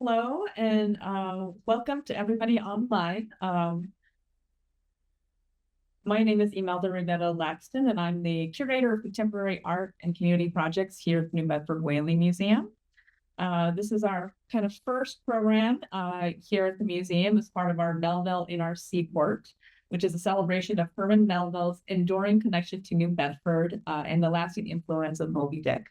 Hello, and welcome to everybody online. My name is Ymelda Rivera Laxton, and I'm the Curator of Contemporary Art and Community Projects here at New Bedford Whaley Museum. This is our kind of first program here at the museum as part of our Melville in our Seaport, which is a celebration of Herman Melville's enduring connection to New Bedford and the lasting influence of Moby-Dick.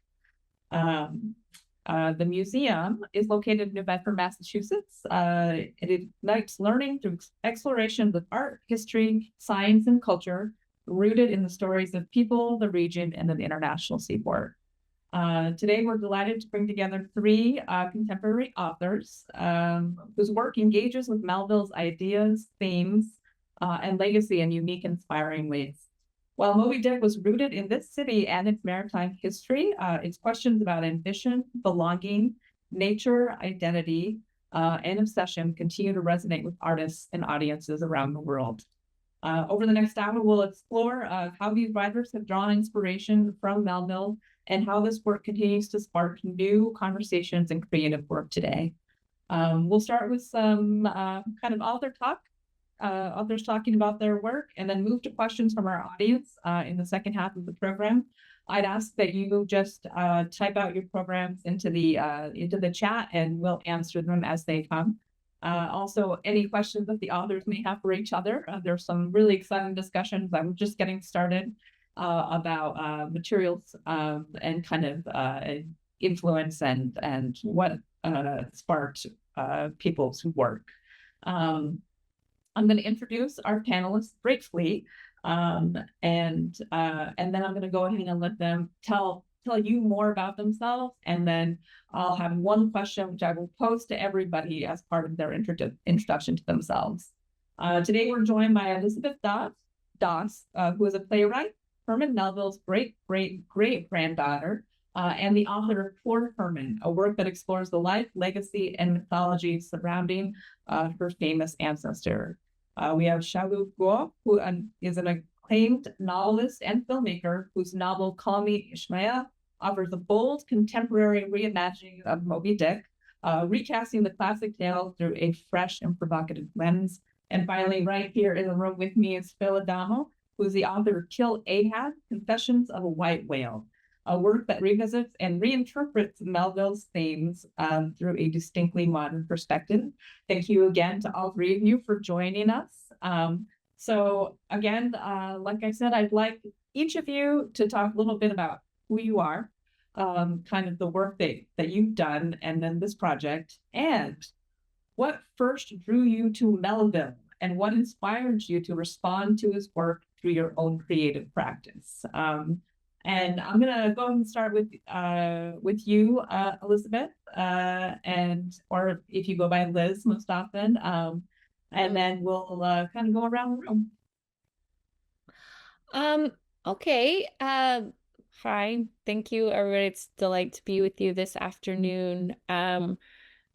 The museum is located in New Bedford, Massachusetts. It ignites learning through exploration with art, history, science, and culture, rooted in the stories of people, the region, and the international seaport. Today, we're delighted to bring together three contemporary authors whose work engages with Melville's ideas, themes, and legacy in unique, inspiring ways. While Moby-Dick was rooted in this city and its maritime history, its questions about ambition, belonging, nature, identity, and obsession continue to resonate with artists and audiences around the world. Over the next hour, we'll explore how these writers have drawn inspiration from Melville and how this work continues to spark new conversations and creative work today. We'll start with some kind of author talk, authors talking about their work, and then move to questions from our audience in the second half of the program. I'd ask that you just type out your programs into the chat, and we'll answer them as they come. Also, any questions that the authors may have for each other. There's some really exciting discussions. I'm just getting started about materials and kind of influence and what sparked people's work. I'm going to introduce our panelists briefly, and then I'm going to go ahead and let them tell you more about themselves, and then I'll have one question which I will pose to everybody as part of their introduction to themselves. Today we're joined by Elizabeth Doss, who is a playwright, Herman Melville's great-great-great-granddaughter, and the author of Poor Herman, a work that explores the life, legacy, and mythology surrounding her famous ancestor. We have Xiaolu Guo, who is an acclaimed novelist and filmmaker whose novel Call Me Ishmaelle offers a bold contemporary reimagining of Moby-Dick, recasting the classic tale through a fresh and provocative lens. And finally, right here in the room with me is Adamo, who is the author of Kill Ahab, Confessions of a White Whale, a work that revisits and reinterprets Melville's themes through a distinctly modern perspective. Thank you again to all three of you for joining us. So again, like I said, I'd like each of you to talk a little bit about who you are, kind of the work that you've done, and then this project, and what first drew you to Melville, and what inspired you to respond to his work through your own creative practice. And I'm gonna go and start with you, Elizabeth, or if you go by Liz most often, and then we'll kind of go around the room. Okay. Hi, thank you, everybody. It's a delight to be with you this afternoon.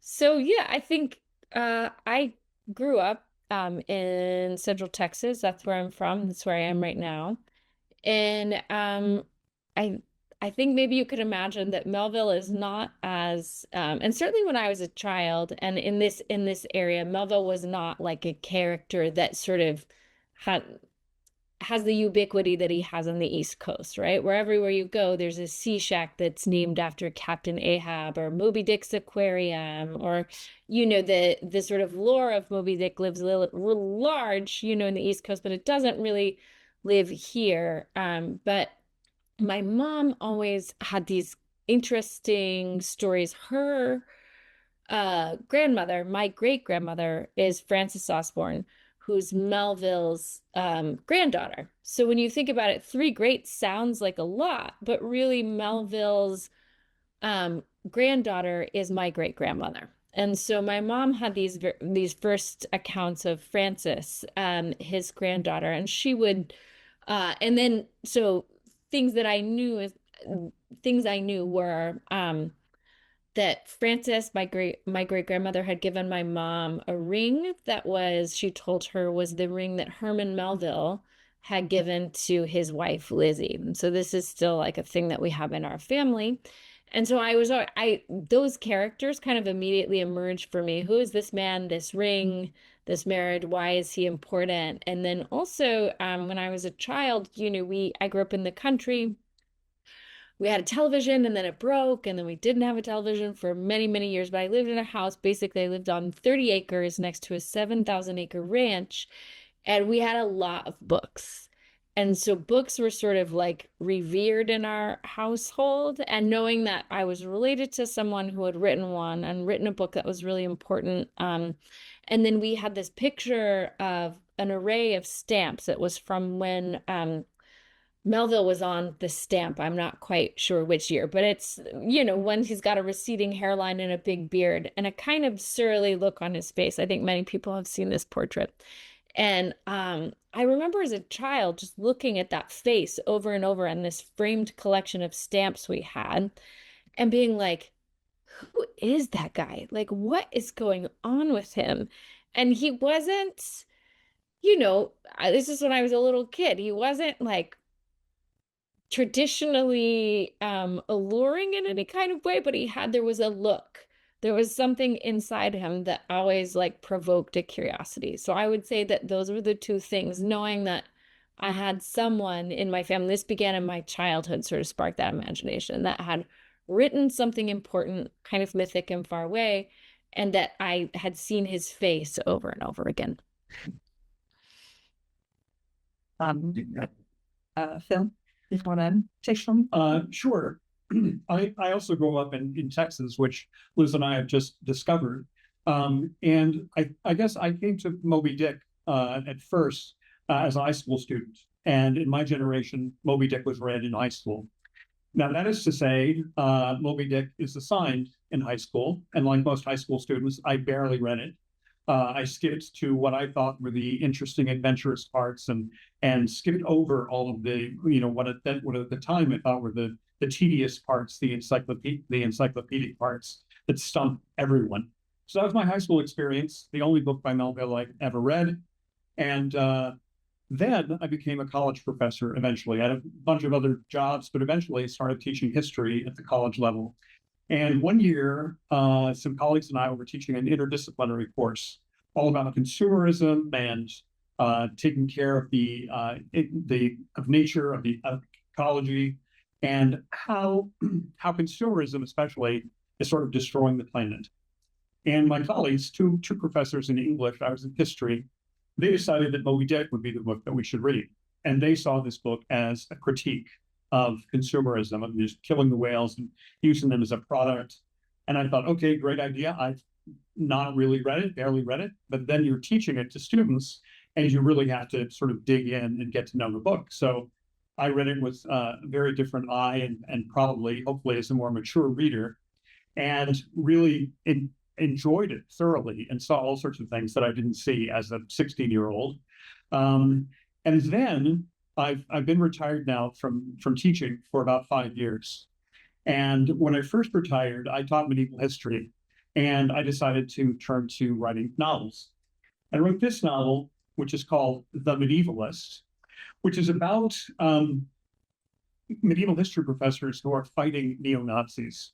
So yeah, I think I grew up in Central Texas. That's where I'm from. That's where I am right now. And I think maybe you could imagine that Melville is not as and certainly when I was a child and in this area, Melville was not like a character that sort of has the ubiquity that he has on the East Coast, right? Where everywhere you go, there's a sea shack that's named after Captain Ahab or Moby-Dick's aquarium, or the sort of lore of Moby-Dick lives a little large, in the East Coast, but it doesn't really live here. But my mom always had these interesting stories. Her grandmother, my great-grandmother, is Frances Osborne, who's Melville's granddaughter. So when you think about it, three greats sounds like a lot, but really Melville's granddaughter is my great-grandmother. And so my mom had these first accounts of Frances, his granddaughter, and she would, and then so things I knew were that Frances, my great-grandmother, had given my mom a ring that she told her was the ring that Herman Melville had given to his wife, Lizzie. And so this is still like a thing that we have in our family. And so those characters kind of immediately emerged for me. Who is this man, this ring, this marriage? Why is he important? And then also, when I was a child, I grew up in the country. We had a television and then it broke, and then we didn't have a television for many, many years. But I lived in a house. Basically, I lived on 30 acres next to a 7,000-acre ranch, and we had a lot of books. And so books were sort of like revered in our household. And knowing that I was related to someone who had written one and written a book that was really important. And then we had this picture of an array of stamps. It was from when Melville was on the stamp. I'm not quite sure which year, but it's, when he's got a receding hairline and a big beard and a kind of surly look on his face. I think many people have seen this portrait. And I remember as a child just looking at that face over and over and this framed collection of stamps we had and being like, who is that guy? Like, what is going on with him? And he wasn't, this is when I was a little kid. He wasn't like traditionally alluring in any kind of way, but there was a look. There was something inside him that always like provoked a curiosity. So I would say that those were the two things, knowing that I had someone in my family, this began in my childhood, sort of sparked that imagination, that had written something important, kind of mythic and far away, and that I had seen his face over and over again. Phil, you want to take some? Sure. I also grew up in Texas, which Liz and I have just discovered. And I guess I came to Moby-Dick at first as a high school student. And in my generation, Moby-Dick was read in high school. Now, that is to say, Moby-Dick is assigned in high school. And like most high school students, I barely read it. I skipped to what I thought were the interesting, adventurous parts, and skipped over all of the, what at the time I thought were the tedious parts, the encyclopedic parts that stumped everyone. So that was my high school experience. The only book by Melville I ever read, and then I became a college professor. Eventually, I had a bunch of other jobs, but eventually I started teaching history at the college level. And one year, some colleagues and I were teaching an interdisciplinary course all about consumerism and taking care of the nature of the ecology, and how consumerism especially is sort of destroying the planet. And my colleagues, two professors in English, I was in history, they decided that Moby-Dick would be the book that we should read. And they saw this book as a critique of consumerism, of just killing the whales and using them as a product. And I thought, okay, great idea. I've not really read it, barely read it, but then you're teaching it to students and you really have to sort of dig in and get to know the book. So I read it with a very different eye and probably, hopefully, as a more mature reader, and really enjoyed it thoroughly and saw all sorts of things that I didn't see as a 16-year-old. And then I've been retired now from teaching for about 5 years. And when I first retired, I taught medieval history, and I decided to turn to writing novels. I wrote this novel, which is called The Medievalist, which is about medieval history professors who are fighting neo-Nazis,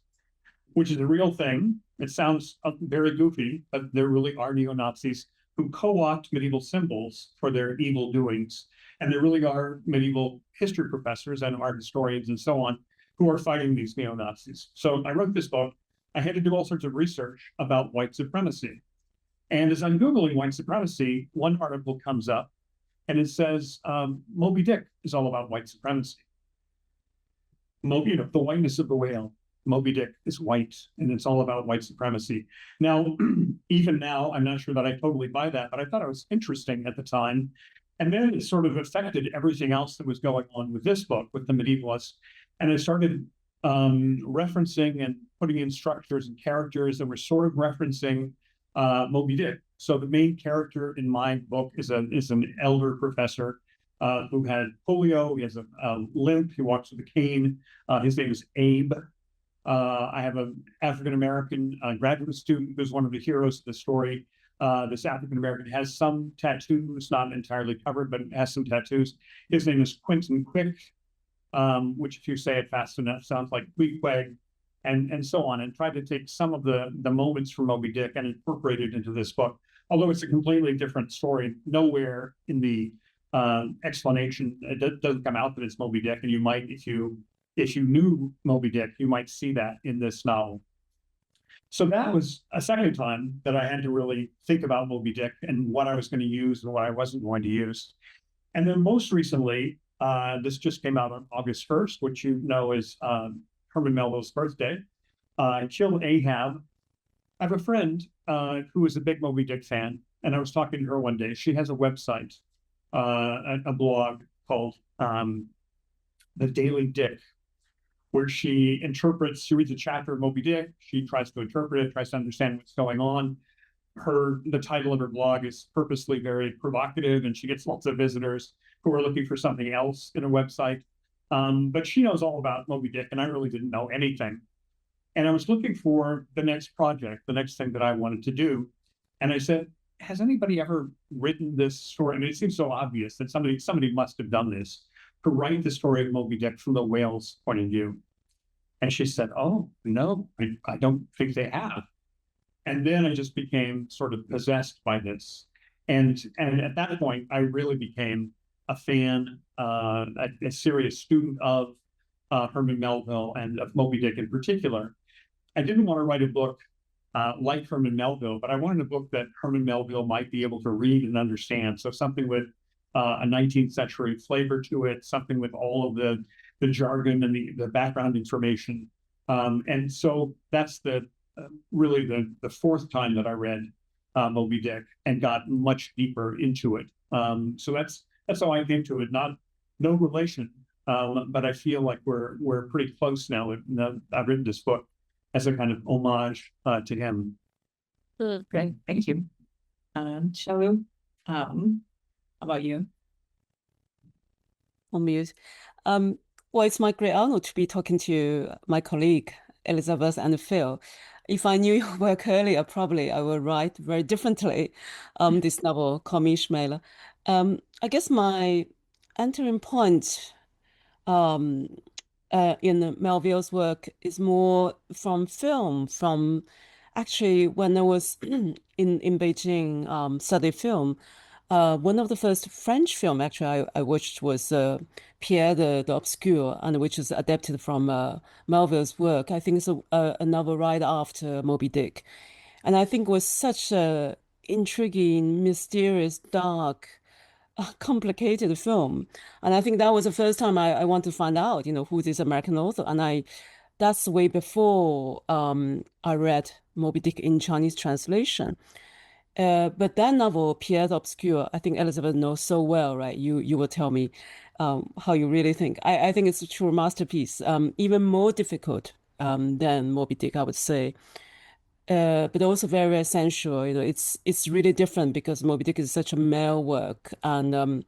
which is a real thing. It sounds very goofy, but there really are neo-Nazis who co-opt medieval symbols for their evil doings. And there really are medieval history professors and art historians and so on who are fighting these neo-Nazis. So I wrote this book. I had to do all sorts of research about white supremacy. And as I'm Googling white supremacy, one article comes up and it says, Moby-Dick is all about white supremacy. The whiteness of the whale. Moby-Dick is white, and it's all about white supremacy. Now, even now, I'm not sure that I totally buy that, but I thought it was interesting at the time. And then it sort of affected everything else that was going on with this book, with The Medievalist. And I started referencing and putting in structures and characters that were sort of referencing Moby-Dick. So the main character in my book is an elder professor who had polio. He has a limp. He walks with a cane. His name is Abe. I have an African-American graduate student who's one of the heroes of the story. This African-American has some tattoos, not entirely covered, but has some tattoos. His name is Quentin Quick, which if you say it fast enough, sounds like Queequeg. and so on, and tried to take some of the moments from Moby-Dick and incorporate it into this book. Although it's a completely different story, nowhere in the explanation it doesn't come out that it's Moby-Dick, and you might, if you knew Moby-Dick, you might see that in this novel. So that was a second time that I had to really think about Moby-Dick and what I was going to use and what I wasn't going to use. And then most recently, this just came out on August 1st, which you know is Herman Melville's birthday. Killed Ahab. I have a friend who is a big Moby-Dick fan, and I was talking to her one day. She has a website, a blog called The Daily Dick, where she reads a chapter of Moby-Dick, she tries to interpret it, tries to understand what's going on. The title of her blog is purposely very provocative, and she gets lots of visitors who are looking for something else in a website. But she knows all about Moby-Dick, and I really didn't know anything. And I was looking for the next project, the next thing that I wanted to do. And I said, has anybody ever written this story? I mean, it seems so obvious that somebody must have done this, to write the story of Moby-Dick from the whale's point of view. And she said, oh, no, I don't think they have. And then I just became sort of possessed by this. And at that point, I really became a fan, a serious student of Herman Melville and of Moby-Dick in particular. I didn't want to write a book like Herman Melville, but I wanted a book that Herman Melville might be able to read and understand. So something with a 19th century flavor to it, something with all of the jargon and the background information. And so that's really the fourth time that I read Moby-Dick and got much deeper into it. So that's how I came to it. No relation, but I feel like we're pretty close now. I've written this book as a kind of homage to him. Great, thank you. Xiaolu, how about you? On mute. Well, it's my great honor to be talking to my colleague, Elizabeth and Phil. If I knew your work earlier, probably I would write very differently this novel, Call Me Ishmaelle. I guess my entering point in Melville's work is more from film, from actually when I was in Beijing studying film. One of the first French film actually I watched was Pierre the Obscure, and which is adapted from Melville's work. I think it's a novel right after Moby-Dick. And I think it was such a intriguing, mysterious, dark, complicated film. And I think that was the first time I want to find out, who this American author. And that's way before I read Moby-Dick in Chinese translation. But that novel, Pierre the Obscure, I think Elizabeth knows so well, right? You will tell me how you really think. I think it's a true masterpiece, even more difficult than Moby-Dick, I would say. But also very essential. It's really different because Moby-Dick is such a male work, and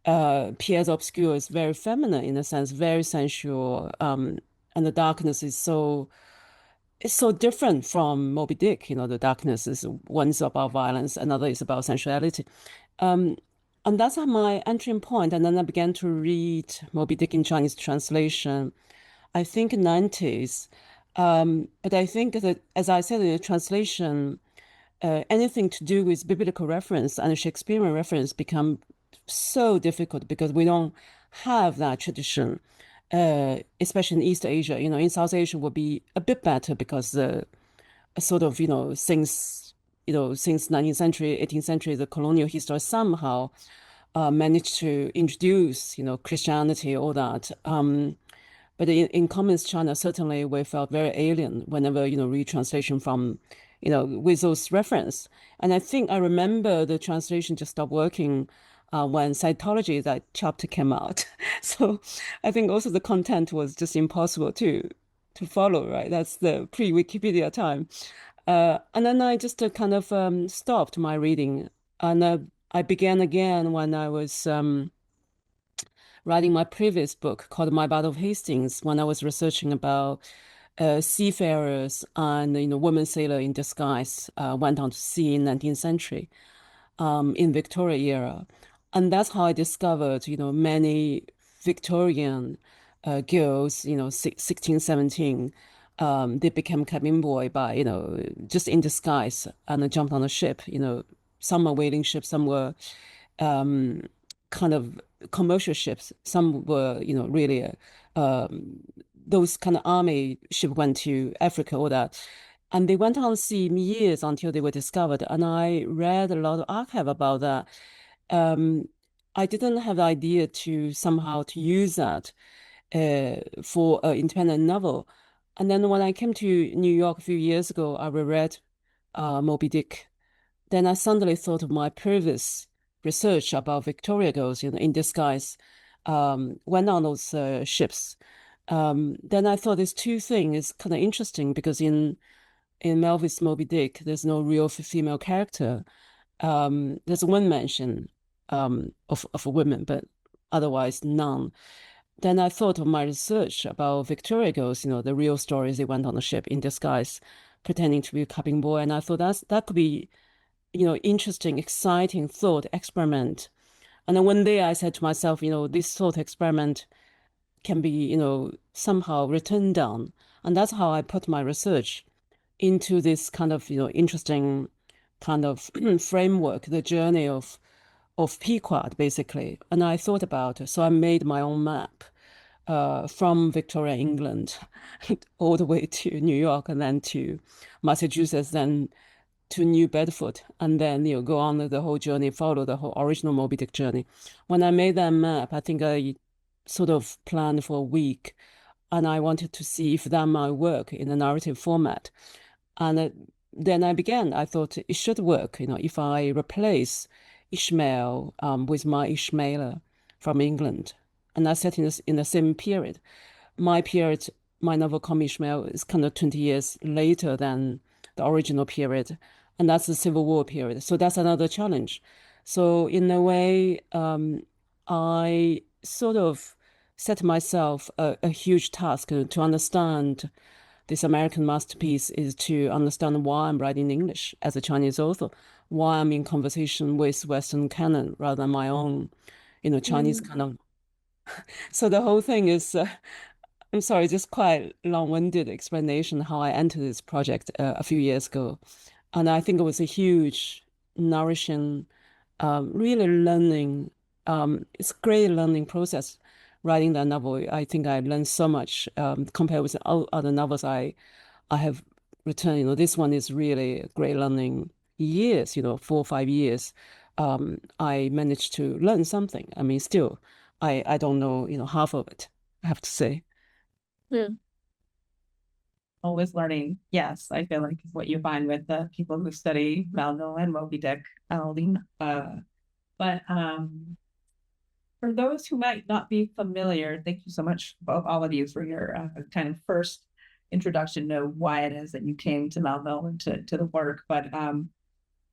Pierre the Obscure is very feminine in a sense, very sensual, and the darkness is it's so different from Moby Dick. The darkness is one's about violence, another is about sensuality. And that's my entry point. And then I began to read Moby Dick in Chinese translation, I think 90s. But I think that, as I said in the translation, anything to do with biblical reference and Shakespearean reference become so difficult because we don't have that tradition. Especially in East Asia, in South Asia would be a bit better because sort of, since 19th century, 18th century, the colonial history somehow managed to introduce, Christianity, all that. But in communist China, certainly we felt very alien whenever, read translation from, with those reference. And I think I remember the translation just stopped working when Scientology, that chapter came out. So I think also the content was just impossible to follow, right? That's the pre-Wikipedia time. And then I just kind of stopped my reading. And I began again when I was writing my previous book called My Battle of Hastings, when I was researching about seafarers and, women sailor in disguise went on to sea in 19th century in Victoria era. And that's how I discovered, many Victorian girls, 16, 17, they became cabin boy by, just in disguise, and they jumped on a ship. Some were whaling ships, some were kind of commercial ships, some were, really those kind of army ship went to Africa, all that. And they went on sea years until they were discovered. And I read a lot of archive about that. I didn't have the idea to somehow to use that for an independent novel. And then when I came to New York a few years ago, I reread Moby-Dick. Then I suddenly thought of my previous research about Victoria girls, in disguise, went on those ships. Then I thought this two thing is kind of interesting because in Melville's Moby-Dick, there's no real female character. There's one mention of a woman, but otherwise none. Then I thought of my research about Victoria girls, the real stories. They went on a ship in disguise, pretending to be a cabin boy. And I thought that could be, interesting, exciting thought experiment. And then one day I said to myself, this thought experiment can be, somehow written down. And that's how I put my research into this kind of, interesting kind of framework, the journey of Pequod, basically. And I thought about it. So I made my own map from Victoria, England, all the way to New York, and then to Massachusetts, then to New Bedford, and then go on the whole journey, follow the whole original Moby-Dick journey. When I made that map, I think I sort of planned for a week, and I wanted to see if that might work in a narrative format. And then I thought it should work, if I replace Ishmael with my Ishmaelle from England, and I set in the same period. My novel Call Me Ishmaelle is kind of 20 years later than the original period, and that's the Civil War period. So that's another challenge. So in a way, I sort of set myself a huge task to understand this American masterpiece, is to understand why I'm writing English as a Chinese author, why I'm in conversation with Western canon rather than my own, Chinese canon. So the whole thing is, I'm sorry, just quite long-winded explanation how I entered this project a few years ago. And I think it was a huge, nourishing, really learning. It's a great learning process writing that novel. I think I learned so much compared with other novels I have written. This one is really a great learning years, 4 or 5 years. I managed to learn something. I mean, still, I don't know, half of it, I have to say. Always learning. Yes, I feel like is what you find with the people who study Melville and Moby-Dick. But for those who might not be familiar, thank you so much, all of you, for your kind of first introduction to why it is that you came to Melville and to the work. But I'm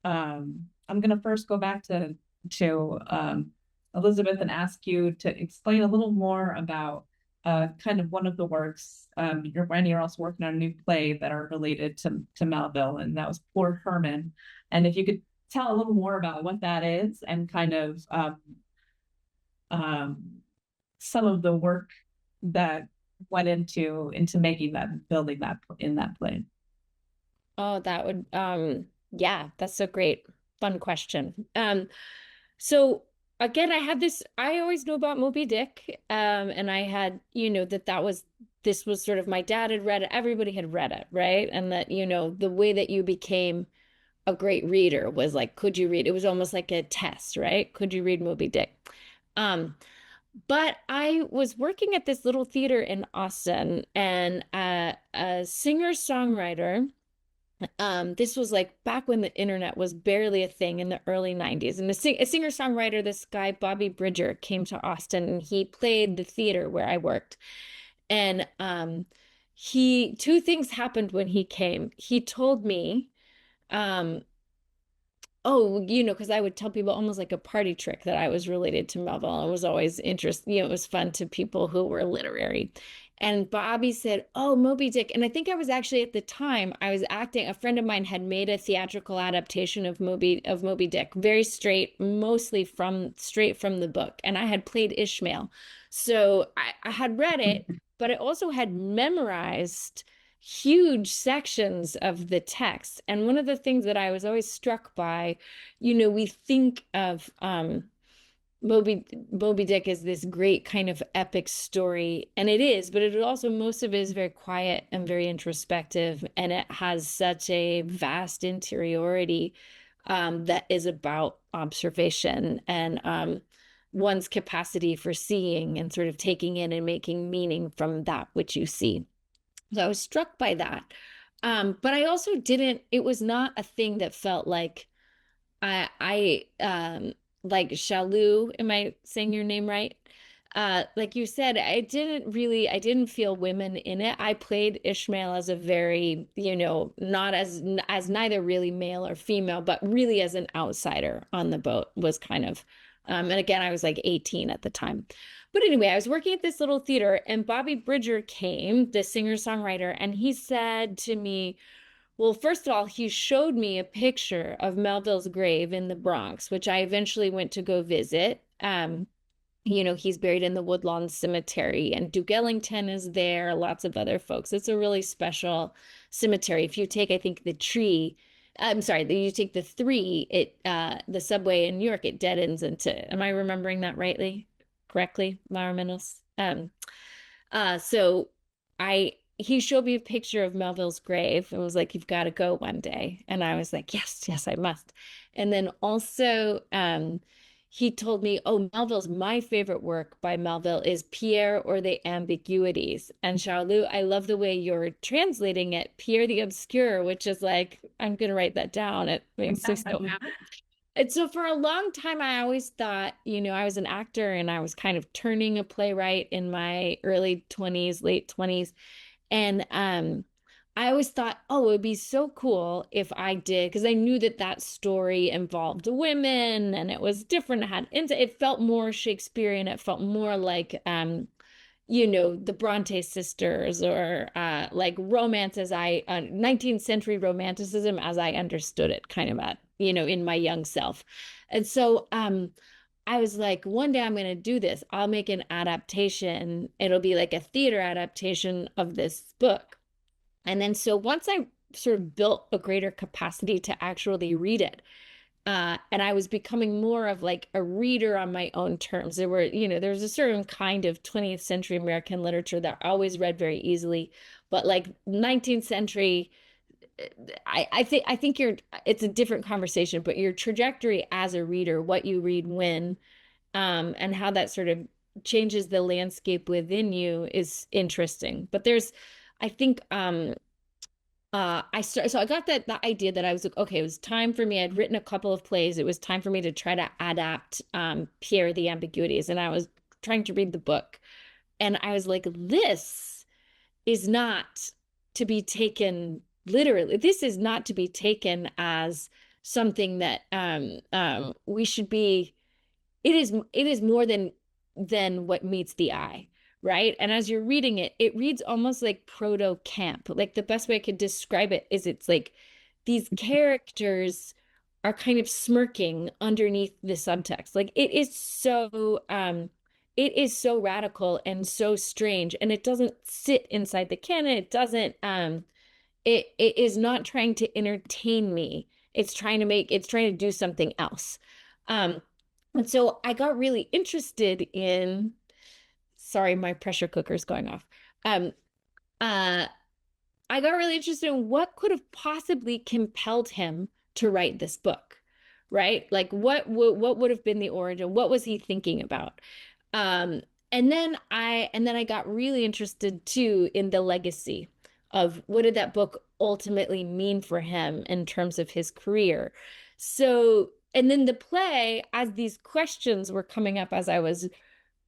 going to first go back to Elizabeth and ask you to explain a little more about kind of one of the works. You're also working on a new play that are related to Melville, and that was Poor Herman. And if you could tell a little more about what that is and kind of some of the work that went into making that, building that in that play. Oh, that would yeah, that's a great fun question. So again, I always knew about Moby-Dick, and I had, this was sort of, my dad had read it, everybody had read it, right? And that, the way that you became a great reader was like, could you read? It was almost like a test, right? Could you read Moby-Dick? But I was working at this little theater in Austin, and a singer-songwriter, this was like back when the internet was barely a thing in the early 90s. And a singer-songwriter, this guy, Bobby Bridger, came to Austin, and he played the theater where I worked. And two things happened when he came. He told me, because I would tell people almost like a party trick that I was related to Melville. It was always interesting. It was fun to people who were literary. And Bobby said, "Oh, Moby-Dick." And I think I was actually, at the time, I was acting. A friend of mine had made a theatrical adaptation of Moby-Dick, very straight, mostly straight from the book. And I had played Ishmael. So I had read it, but I also had memorized huge sections of the text. And one of the things that I was always struck by, we think of Moby-Dick is this great kind of epic story, and it is, but it also, most of it is very quiet and very introspective, and it has such a vast interiority that is about observation and one's capacity for seeing and sort of taking in and making meaning from that which you see. So I was struck by that. But I also didn't, it was not a thing that felt like I like Xiaolu, am I saying your name right? Like you said, I didn't feel women in it. I played Ishmael as a very, not as neither really male or female, but really as an outsider on the boat was kind of, and again, I was like 18 at the time. But anyway, I was working at this little theater and Bobby Bridger came, the singer-songwriter, and he said to me, well, first of all, he showed me a picture of Melville's grave in the Bronx, which I eventually went to go visit. He's buried in the Woodlawn Cemetery, and Duke Ellington is there, lots of other folks. It's a really special cemetery. If you take, I think, you take the 3, the subway in New York, it dead ends into, am I remembering that correctly, Mara Menos? He showed me a picture of Melville's grave and was like, you've got to go one day. And I was like, yes, I must. And then also, he told me, Melville's, my favorite work by Melville is Pierre or the Ambiguities. And Xiaolu, I love the way you're translating it, Pierre the Obscure, which is like, I'm going to write that down. It makes me so happy. And so for a long time, I always thought, I was an actor and I was kind of turning a playwright in my early 20s, late 20s. And I always thought, it would be so cool if I did, because I knew that story involved women and it was different. It felt more Shakespearean. It felt more like, the Bronte sisters or like romance 19th century romanticism as I understood it, kind of in my young self. And so I was like, one day I'm going to do this. I'll make an adaptation. It'll be like a theater adaptation of this book. And then so once I sort of built a greater capacity to actually read it, and I was becoming more of like a reader on my own terms. There was a certain kind of 20th century American literature that I always read very easily, but like 19th century, I think it's a different conversation, but your trajectory as a reader, what you read when, and how that sort of changes the landscape within you is interesting. But I think, so I got the idea that I was like, okay, it was time for me. I'd written a couple of plays. It was time for me to try to adapt Pierre the Ambiguities. And I was trying to read the book. And I was like, this is not to be taken literally. This is not to be taken as something that we should be. It is more than what meets the eye. Right. And as you're reading it, it reads almost like proto-camp. Like the best way I could describe it is it's like these characters are kind of smirking underneath the subtext. Like it is so radical and so strange. And it doesn't sit inside the canon. It doesn't it is not trying to entertain me. It's trying to do something else. And so I got really interested in. Sorry, my pressure cooker is going off. I got really interested in what could have possibly compelled him to write this book, right? Like what would have been the origin? What was he thinking about? And then I got really interested too in the legacy of what did that book ultimately mean for him in terms of his career. So, and then the play, as these questions were coming up as I was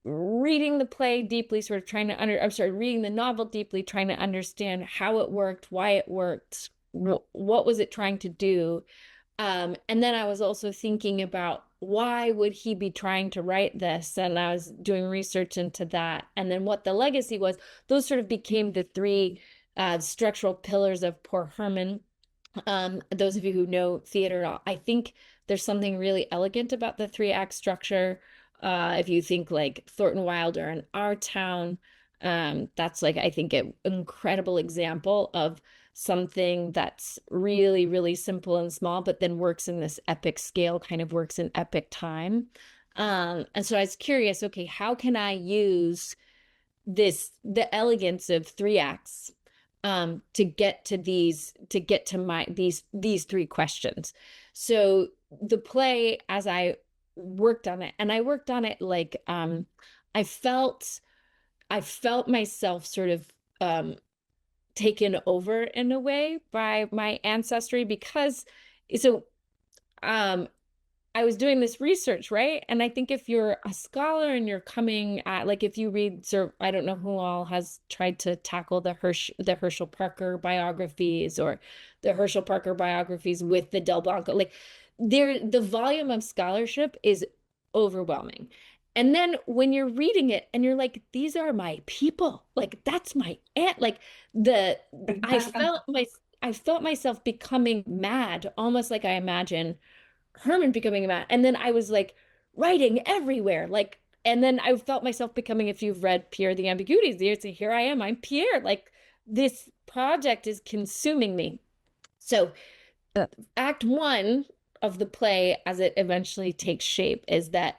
reading the play deeply, sort of reading the novel deeply, trying to understand how it worked, why it worked, what was it trying to do. And then I was also thinking about why would he be trying to write this? And I was doing research into that. And then what the legacy was, those sort of became the 3 structural pillars of Poor Herman. Those of you who know theater, I think there's something really elegant about the 3-act structure. If you think like Thornton Wilder and Our Town, That's like, I think, an incredible example of something that's really, really simple and small, but then works in this epic scale, kind of works in epic time. And so I was curious, okay, how can I use the elegance of 3 acts to get to these 3 questions. So the play, as I worked on it, and I worked on it like I felt myself sort of taken over in a way by my ancestry, because so I was doing this research, right? And I think if you're a scholar and you're coming at, like, if you read, I don't know who all has tried to tackle the Herschel Parker biographies, or the Herschel Parker biographies with the Del Blanco, like, the volume of scholarship is overwhelming. And then when you're reading it and you're like, these are my people, like, that's my aunt, like, I felt myself becoming mad, almost like I imagine Herman becoming a man. And then I was like writing everywhere. Like, and then I felt myself becoming, if you've read Pierre the Ambiguities, here I am, I'm Pierre. Like, this project is consuming me. So Act 1 of the play, as it eventually takes shape, is that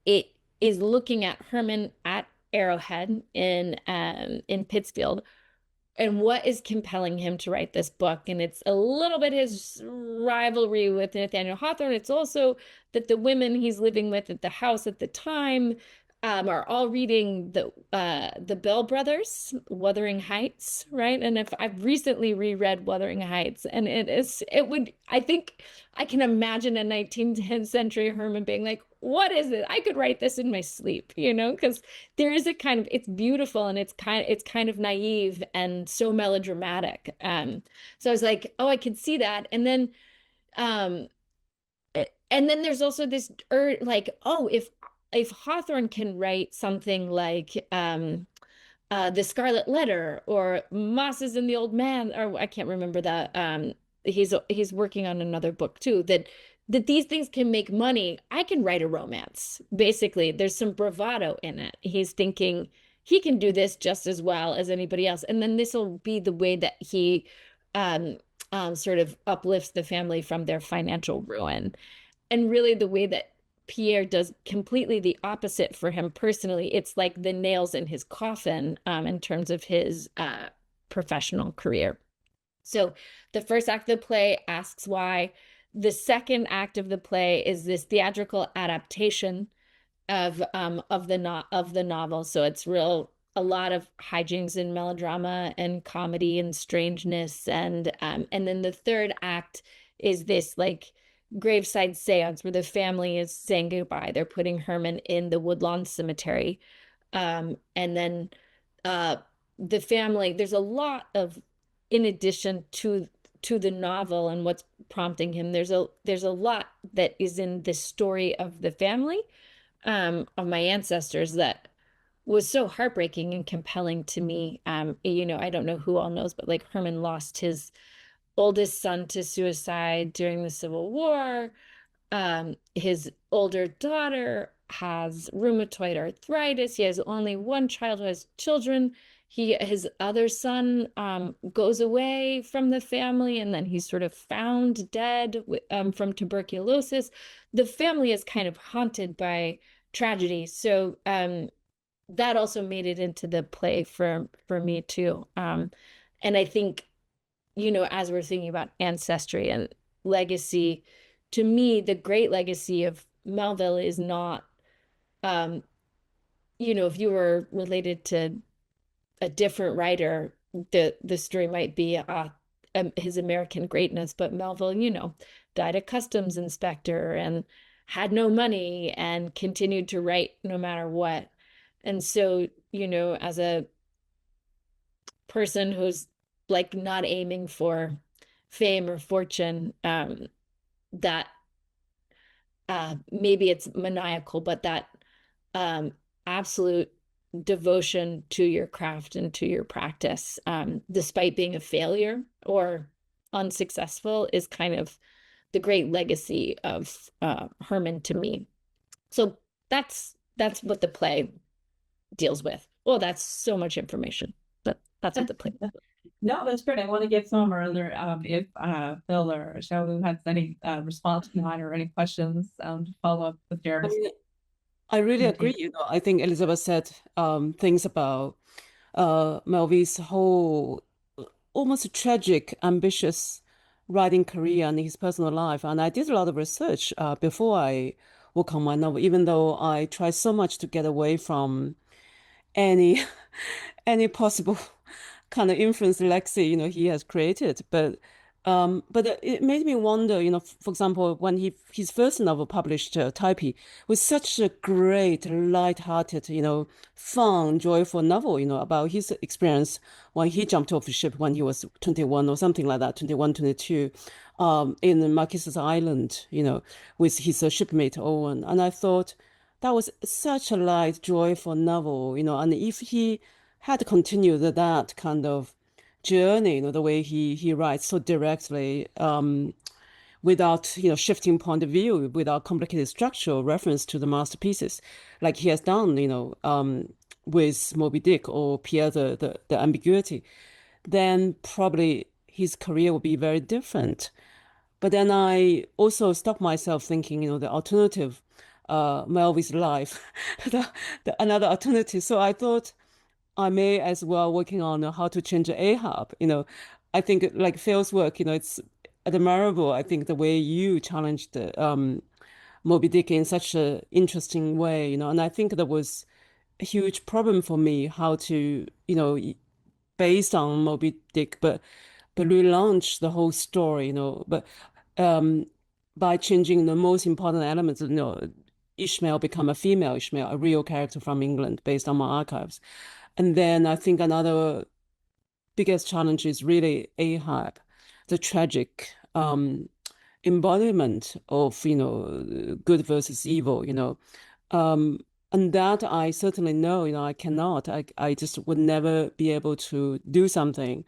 it is looking at Herman at Arrowhead in Pittsfield, and what is compelling him to write this book. And it's a little bit his rivalry with Nathaniel Hawthorne. It's also that the women he's living with at the house at the time are all reading the Bell Brothers, Wuthering Heights, right? And if I've recently reread Wuthering Heights, and I think I can imagine a 19th century Herman being like, what is it? I could write this in my sleep, because there is a kind of, it's beautiful, and it's kind of naive and so melodramatic. So I was like, oh, I could see that. And then there's also this like, oh, if Hawthorne can write something like The Scarlet Letter, or Mosses and the Old Man, or I can't remember that. He's working on another book too, that these things can make money. I can write a romance. Basically, there's some bravado in it. He's thinking he can do this just as well as anybody else. And then this will be the way that he sort of uplifts the family from their financial ruin. And really the way that Pierre does completely the opposite for him personally. It's like the nails in his coffin in terms of his professional career. So the first act of the play asks why. The second act of the play is this theatrical adaptation of the novel. So it's a lot of hijinks and melodrama and comedy and strangeness, and then the third act is this like graveside seance where the family is saying goodbye. They're putting Herman in the Woodlawn Cemetery, and then the family. There's a lot of, in addition to the novel and what's prompting him, there's a lot that is in the story of the family, of my ancestors, that was so heartbreaking and compelling to me. I don't know who all knows, but like Herman lost his oldest son to suicide during the Civil War. His older daughter has rheumatoid arthritis. He has only one child who has children. His other son goes away from the family, and then he's sort of found dead from tuberculosis. The family is kind of haunted by tragedy. So that also made it into the play for me too. And I think, as we're thinking about ancestry and legacy, to me, the great legacy of Melville is not, if you were related to a different writer, the story might be his American greatness, but Melville, died a customs inspector and had no money and continued to write no matter what. And so, as a person who's like not aiming for fame or fortune, that maybe it's maniacal, but that absolute devotion to your craft and to your practice, despite being a failure or unsuccessful, is kind of the great legacy of Herman to me. So that's what the play deals with. Well, that's so much information, but that's what the play. No, that's great. I want to get some or other, if Phil or Xiaolu has any response to mine or any questions to follow up with I Jeremy. mean, I really Thank you. agree. I think Elizabeth said things about Melville's whole almost tragic, ambitious writing career and his personal life. And I did a lot of research before I work on my novel, even though I try so much to get away from any any possible kind of influence Lexi, he has created. But it made me wonder, for example, when his first novel published, Taipei, was such a great, light-hearted, fun, joyful novel, about his experience when he jumped off the ship when he was 21 or something like that, 21, 22, in Marquesas Island, with his shipmate Owen. And I thought that was such a light, joyful novel, and if he had continued that kind of journey, the way he writes so directly, without shifting point of view, without complicated structural reference to the masterpieces, like he has done, with Moby-Dick or Pierre the Ambiguity, then probably his career would be very different. But then I also stopped myself thinking, the alternative, Melville's life, another alternative. So I thought I may as well working on how to change Ahab. I think like Phil's work, it's admirable. I think the way you challenged Moby-Dick in such an interesting way, and I think that was a huge problem for me, how to, based on Moby-Dick, but relaunch the whole story, but by changing the most important elements, Ishmael become a female Ishmael, a real character from England based on my archives. And then I think another biggest challenge is really Ahab, the tragic embodiment of, good versus evil, and that I certainly know, I cannot, I just would never be able to do something,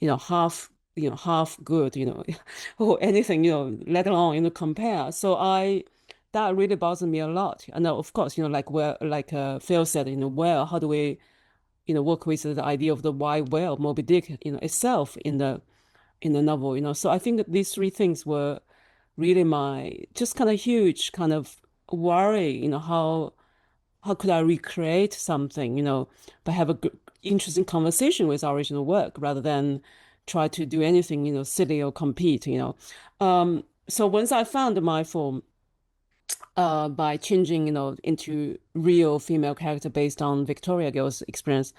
half good, or anything, let alone, compare. So that really bothers me a lot. And of course, like Phil said, how do we, work with the idea of the white whale, Moby Dick, itself in the novel, So I think that these three things were really my just kind of huge kind of worry, how could I recreate something, but have a good, interesting conversation with our original work rather than try to do anything, silly or compete, So once I found my form, by changing, into real female character based on Victoria Gill's experience,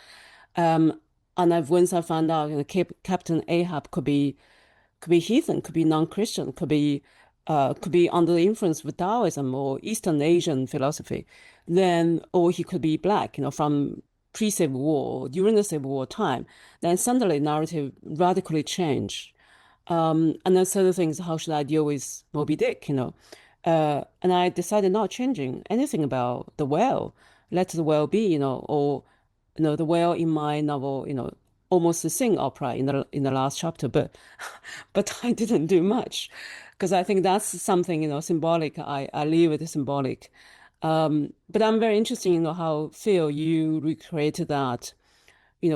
and once I found out, Captain Ahab could be heathen, could be non-Christian, could be under the influence of Taoism or Eastern Asian philosophy, or he could be black, from pre-Civil War, during the Civil War time, then suddenly narrative radically changed. And then certain things, how should I deal with Moby Dick, and I decided not changing anything about the whale, let the whale be, or, the whale in my novel, almost sing opera in the last chapter, but I didn't do much because I think that's something, symbolic. I leave it symbolic. But I'm very interested in how, Phil, you recreated that,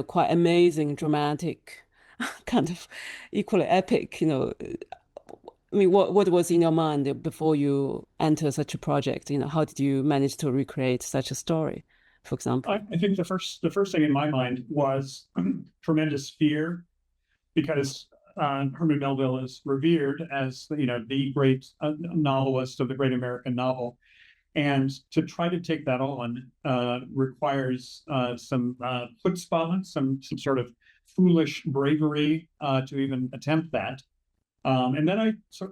quite amazing, dramatic, kind of equally epic, I mean, what was in your mind before you enter such a project? How did you manage to recreate such a story, for example? I think the first thing in my mind was tremendous fear, because Herman Melville is revered as the great novelist of the great American novel, and to try to take that on requires some chutzpah, some sort of foolish bravery to even attempt that. And then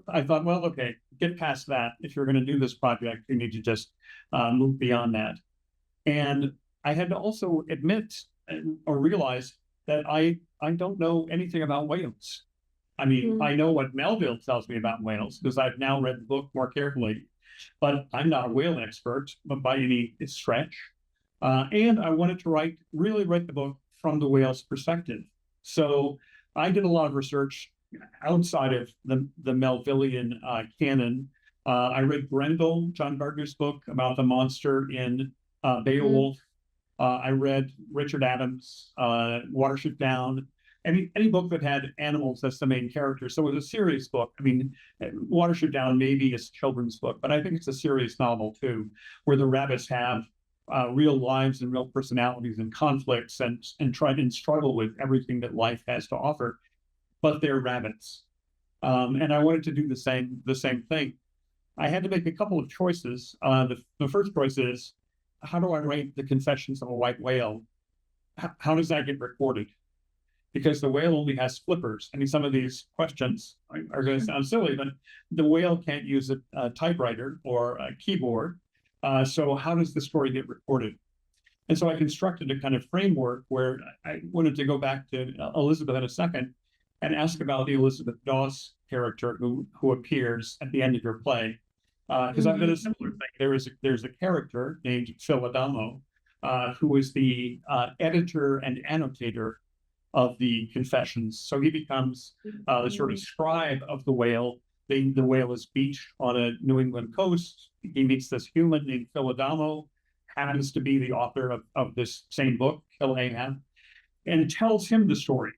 I thought, well, okay, get past that. If you're going to do this project, you need to just move beyond that. And I had to also admit or realize that I don't know anything about whales. I mean, I know what Melville tells me about whales because I've now read the book more carefully, but I'm not a whale expert, but by any stretch. And I wanted to really write the book from the whale's perspective. So I did a lot of research outside of the Melvillian canon. I read Grendel, John Gardner's book about the monster in Beowulf. I read Richard Adams, Watership Down, any book that had animals as the main character. So it was a serious book. I mean, Watership Down maybe is a children's book, but I think it's a serious novel too, where the rabbits have real lives and real personalities and conflicts and try to struggle with everything that life has to offer, but they're rabbits. And I wanted to do the same thing. I had to make a couple of choices. The first choice is, how do I write the Confessions of a White Whale? How does that get recorded? Because the whale only has flippers. I mean, some of these questions are going to sound silly, but the whale can't use a typewriter or a keyboard. So how does the story get recorded? And so I constructed a kind of framework where I wanted to go back to Elizabeth in a second and ask about the Elizabeth Doss character who appears at the end of your play. Because I've done a similar thing. There's a character named Phil Adamo, who is the editor and annotator of the Confessions. So he becomes the sort of scribe of the whale. The whale is beached on a New England coast. He meets this human named Phil Adamo, happens to be the author of this same book, Kill Ahab, and tells him the story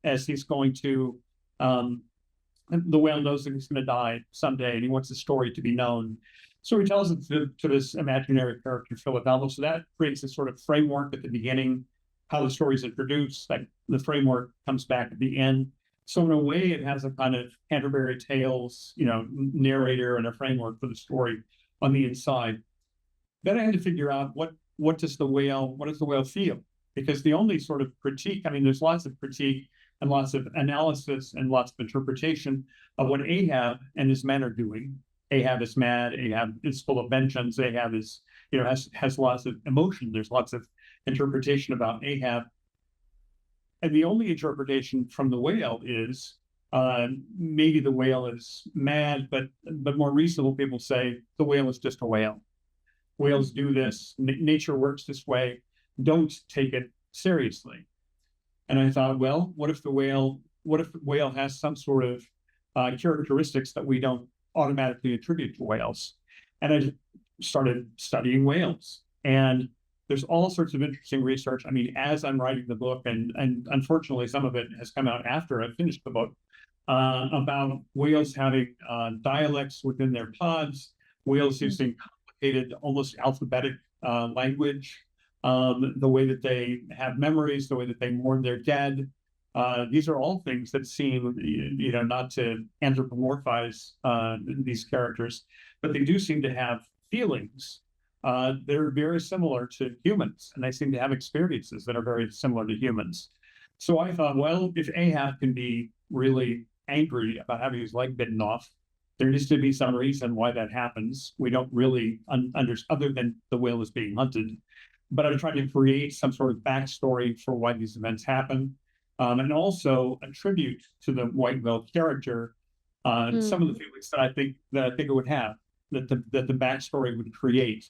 as he's going to, the whale knows that he's going to die someday and he wants the story to be known. So he tells it to this imaginary character, Phil Adamo. So that creates a sort of framework at the beginning, how the story is introduced, like the framework comes back at the end. So in a way, it has a kind of Canterbury Tales, narrator and a framework for the story on the inside. Then I had to figure out what does the whale feel? Because the only sort of critique, I mean, there's lots of critique and lots of analysis and lots of interpretation of what Ahab and his men are doing. Ahab is mad. Ahab is full of vengeance. Ahab is, has lots of emotion. There's lots of interpretation about Ahab. And the only interpretation from the whale is maybe the whale is mad, but more reasonable people say the whale is just a whale. Whales do this. Nature works this way. Don't take it seriously. And I thought, well, what if the whale has some sort of characteristics that we don't automatically attribute to whales? And I started studying whales. And there's all sorts of interesting research. I mean, as I'm writing the book, and unfortunately, some of it has come out after I finished the book, about whales having dialects within their pods, whales using complicated, almost alphabetic language, the way that they have memories, the way that they mourn their dead. These are all things that seem, not to anthropomorphize these characters, but they do seem to have feelings. They're very similar to humans, and they seem to have experiences that are very similar to humans. So I thought, well, if Ahab can be really angry about having his leg bitten off, there needs to be some reason why that happens. We don't really understand, other than the whale is being hunted. But I tried to create some sort of backstory for why these events happen, and also attribute to the white whale character some of the feelings that I think it would have, that the backstory would create.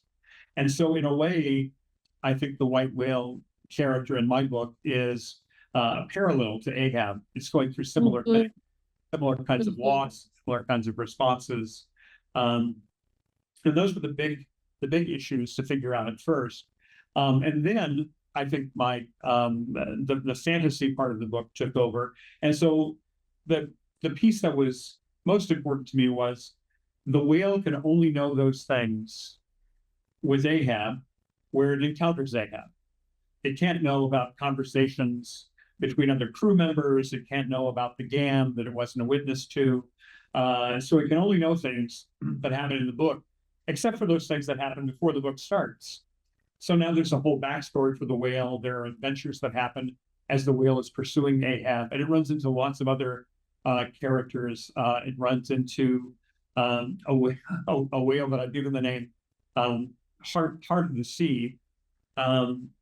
And so, in a way, I think the white whale character in my book is parallel to Ahab. It's going through similar things, similar kinds of loss, similar kinds of responses. And those were the big issues to figure out at first. And then I think the fantasy part of the book took over. And so the piece that was most important to me was the whale can only know those things with Ahab where it encounters Ahab. It can't know about conversations between other crew members. It can't know about the gam that it wasn't a witness to. So it can only know things that happen in the book, except for those things that happen before the book starts. So now there's a whole backstory for the whale. There are adventures that happen as the whale is pursuing Ahab, and it runs into lots of other characters. It runs into a whale that I've given the name Heart of the Sea,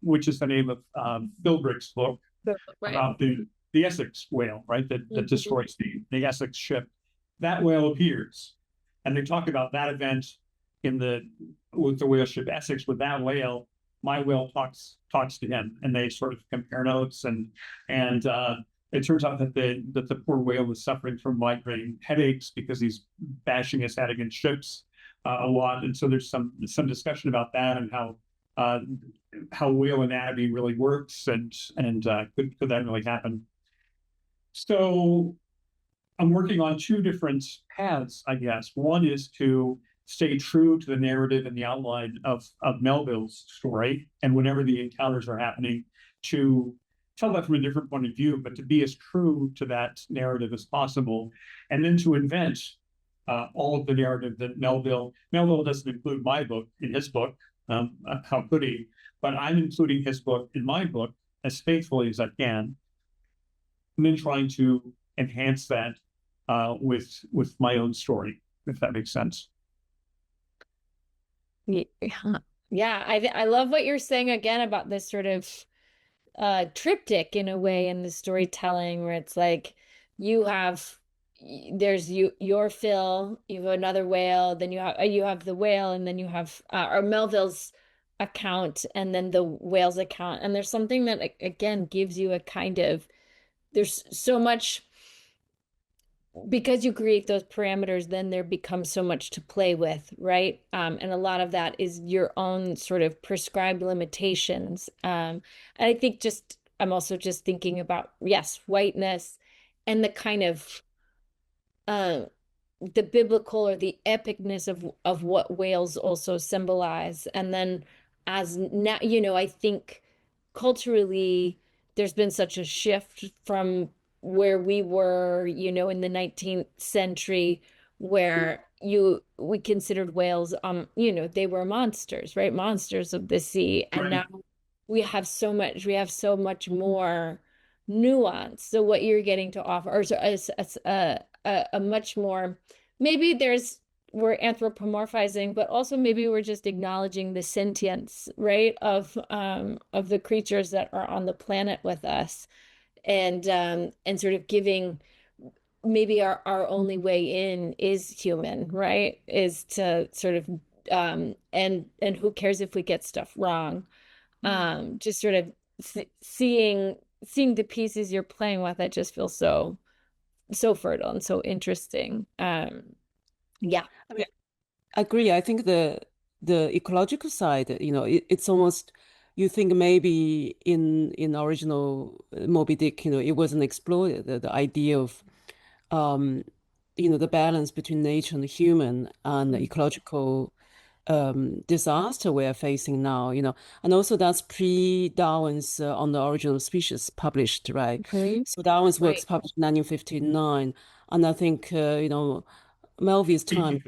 which is the name of Philbrick's book about the Essex whale, right? That destroys the Essex ship. That whale appears, and they talk about that event with the whale ship Essex. With that whale, my whale talks to him, and they sort of compare notes. And it turns out that the poor whale was suffering from migraine headaches because he's bashing his head against ships a lot. And so there's some discussion about that and how how whale anatomy really works, and could that really happen? So I'm working on two different paths, I guess. One is to stay true to the narrative and the outline of Melville's story, and whenever the encounters are happening, to tell that from a different point of view, but to be as true to that narrative as possible, and then to invent all of the narrative that Melville doesn't include my book in his book. How could he? But I'm including his book in my book as faithfully as I can, and then trying to enhance that with my own story, if that makes sense. Yeah, I love what you're saying again about this sort of triptych in a way in the storytelling, where it's like there's your Phil, you have another whale, then you have the whale, and then you have or Melville's account, and then the whale's account, and there's something that again gives you a kind of, there's so much, because you create those parameters, then there becomes so much to play with, right? And a lot of that is your own sort of prescribed limitations. And I think I'm also just thinking about, yes, whiteness and the kind of the biblical or the epicness of what whales also symbolize. And then as now, I think culturally there's been such a shift from where we were, in the 19th century, where we considered whales, they were monsters, right? Monsters of the sea. And now we have so much more nuance. So what you're getting to offer is a much more, maybe we're anthropomorphizing, but also maybe we're just acknowledging the sentience, right, of the creatures that are on the planet with us. And sort of giving, maybe our only way in is human, right? Is to sort of and who cares if we get stuff wrong? Just sort of seeing the pieces you're playing with, it just feels so fertile and so interesting. Yeah, I mean, I agree. I think the ecological side, it's almost, you think maybe in original Moby-Dick, it wasn't explored, the idea of the balance between nature and the human, and the ecological disaster we're facing now, and also that's pre-Darwin's On the Origin of Species published, right? So Darwin's works published in 1959, and I think Melville's time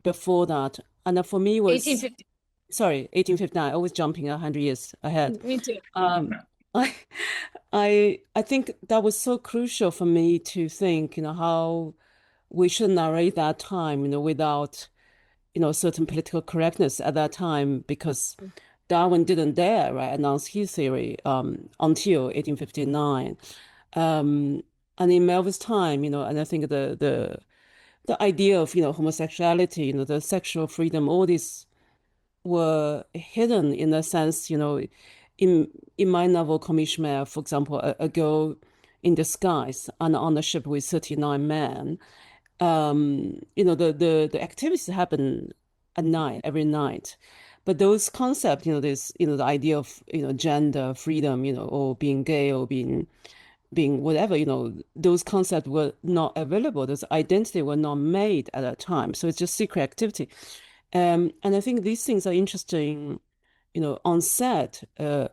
before that, and for me was 1850. Sorry, 1859. Always jumping 100 years ahead. Me too. I think that was so crucial for me to think, how we should narrate that time, without, certain political correctness at that time, because Darwin didn't dare, right, announce his theory until 1859. And in Melville's time, and I think the idea of, homosexuality, the sexual freedom, all these were hidden in a sense, in my novel, Call Me Ishmaelle, for example, a girl in disguise and on a ship with 39 men. The activities happen at night, every night. But those concepts, this, the idea of, gender, freedom, or being gay or being whatever, those concepts were not available. Those identity were not made at that time. So it's just secret activity. And I think these things are interesting, on set,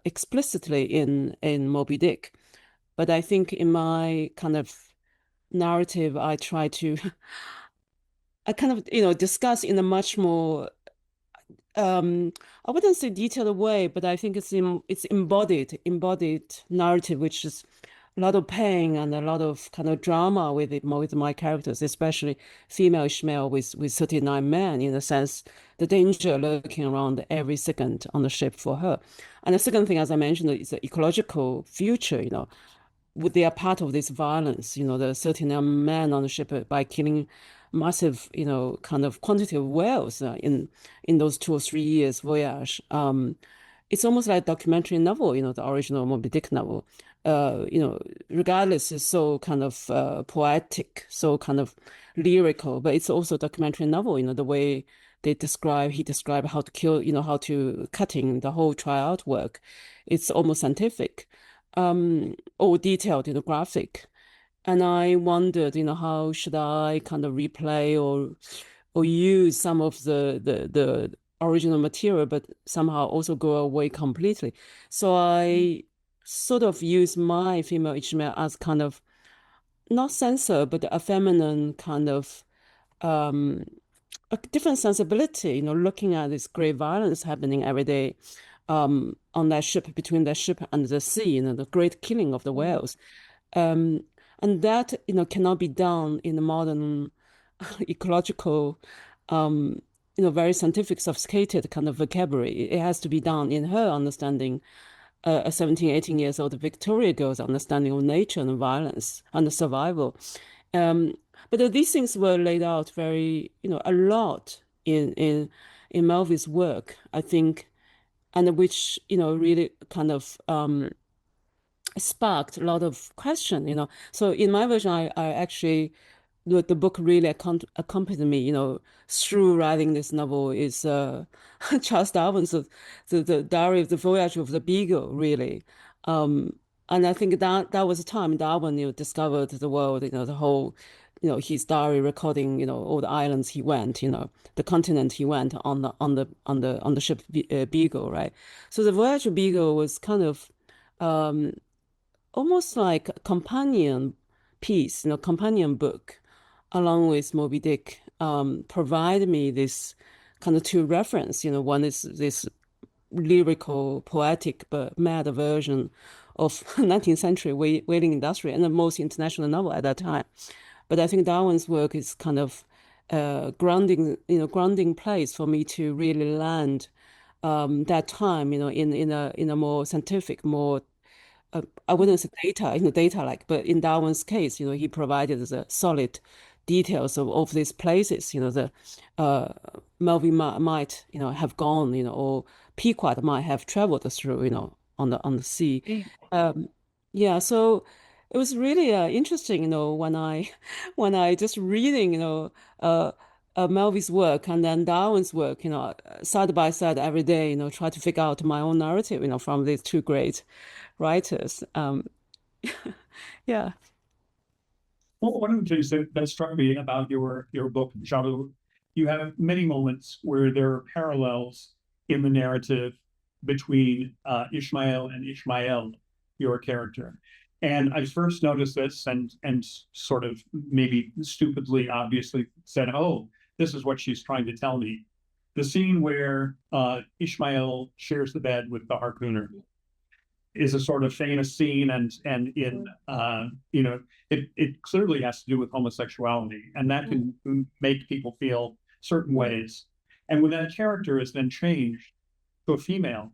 explicitly in Moby-Dick. But I think in my kind of narrative, I try to, I kind of, discuss in a much more, I wouldn't say detailed way, but I think it's embodied narrative, which is a lot of pain and a lot of kind of drama with my characters, especially female Ishmaelle with 39 men, in a sense, the danger lurking around every second on the ship for her. And the second thing, as I mentioned, is the ecological future, they are part of this violence, the 39 men on the ship by killing massive, kind of quantity of whales in those 2 or 3 years voyage. it's almost like a documentary novel, the original Moby-Dick novel. Regardless, it's so kind of poetic, so kind of lyrical, but it's also a documentary novel, the way he described how to kill, how to cutting the whole tryout work. It's almost scientific, all detailed, graphic. And I wondered, how should I kind of replay or use some of the original material, but somehow also go away completely. So I sort of use my female Ishmael as kind of not censor, but a feminine kind of a different sensibility, looking at this great violence happening every day on that ship, between that ship and the sea, the great killing of the whales. And that, cannot be done in the modern ecological, very scientific, sophisticated kind of vocabulary. It has to be done in her understanding, a 17, 18 years old Victoria girl's understanding of nature and violence and the survival. But these things were laid out very, a lot in Melville's work, I think, and which, really kind of sparked a lot of question, So in my version, I actually, the book really accompanied me, through writing this novel is Charles Darwin's the Diary of the Voyage of the Beagle, really. And I think that was the time Darwin, discovered the world, the whole, his diary recording, all the islands he went, the continent he went on the ship Beagle, right? So the Voyage of Beagle was kind of almost like a companion piece, companion book, along with Moby-Dick, provide me this kind of two reference. One is this lyrical, poetic, but mad version of 19th century whaling industry and the most international novel at that time. But I think Darwin's work is kind of grounding place for me to really land that time, in a more scientific, more I wouldn't say data-like, but in Darwin's case, he provided the solid details of these places, the Melville might, have gone, or Pequod might have traveled through, on the sea. Yeah, so it was really interesting, when I just reading, Melville's work and then Darwin's work, side by side every day, try to figure out my own narrative, from these two great writers. Yeah. Well, one of the things that struck me about your book, Xiaolu, you have many moments where there are parallels in the narrative between Ishmael and Ishmaelle, your character. And I first noticed this and sort of maybe stupidly, obviously said, oh, this is what she's trying to tell me. The scene where Ishmael shares the bed with the harpooner is a sort of famous scene, and in it clearly has to do with homosexuality, and that can make people feel certain ways. And when that character is then changed to a female,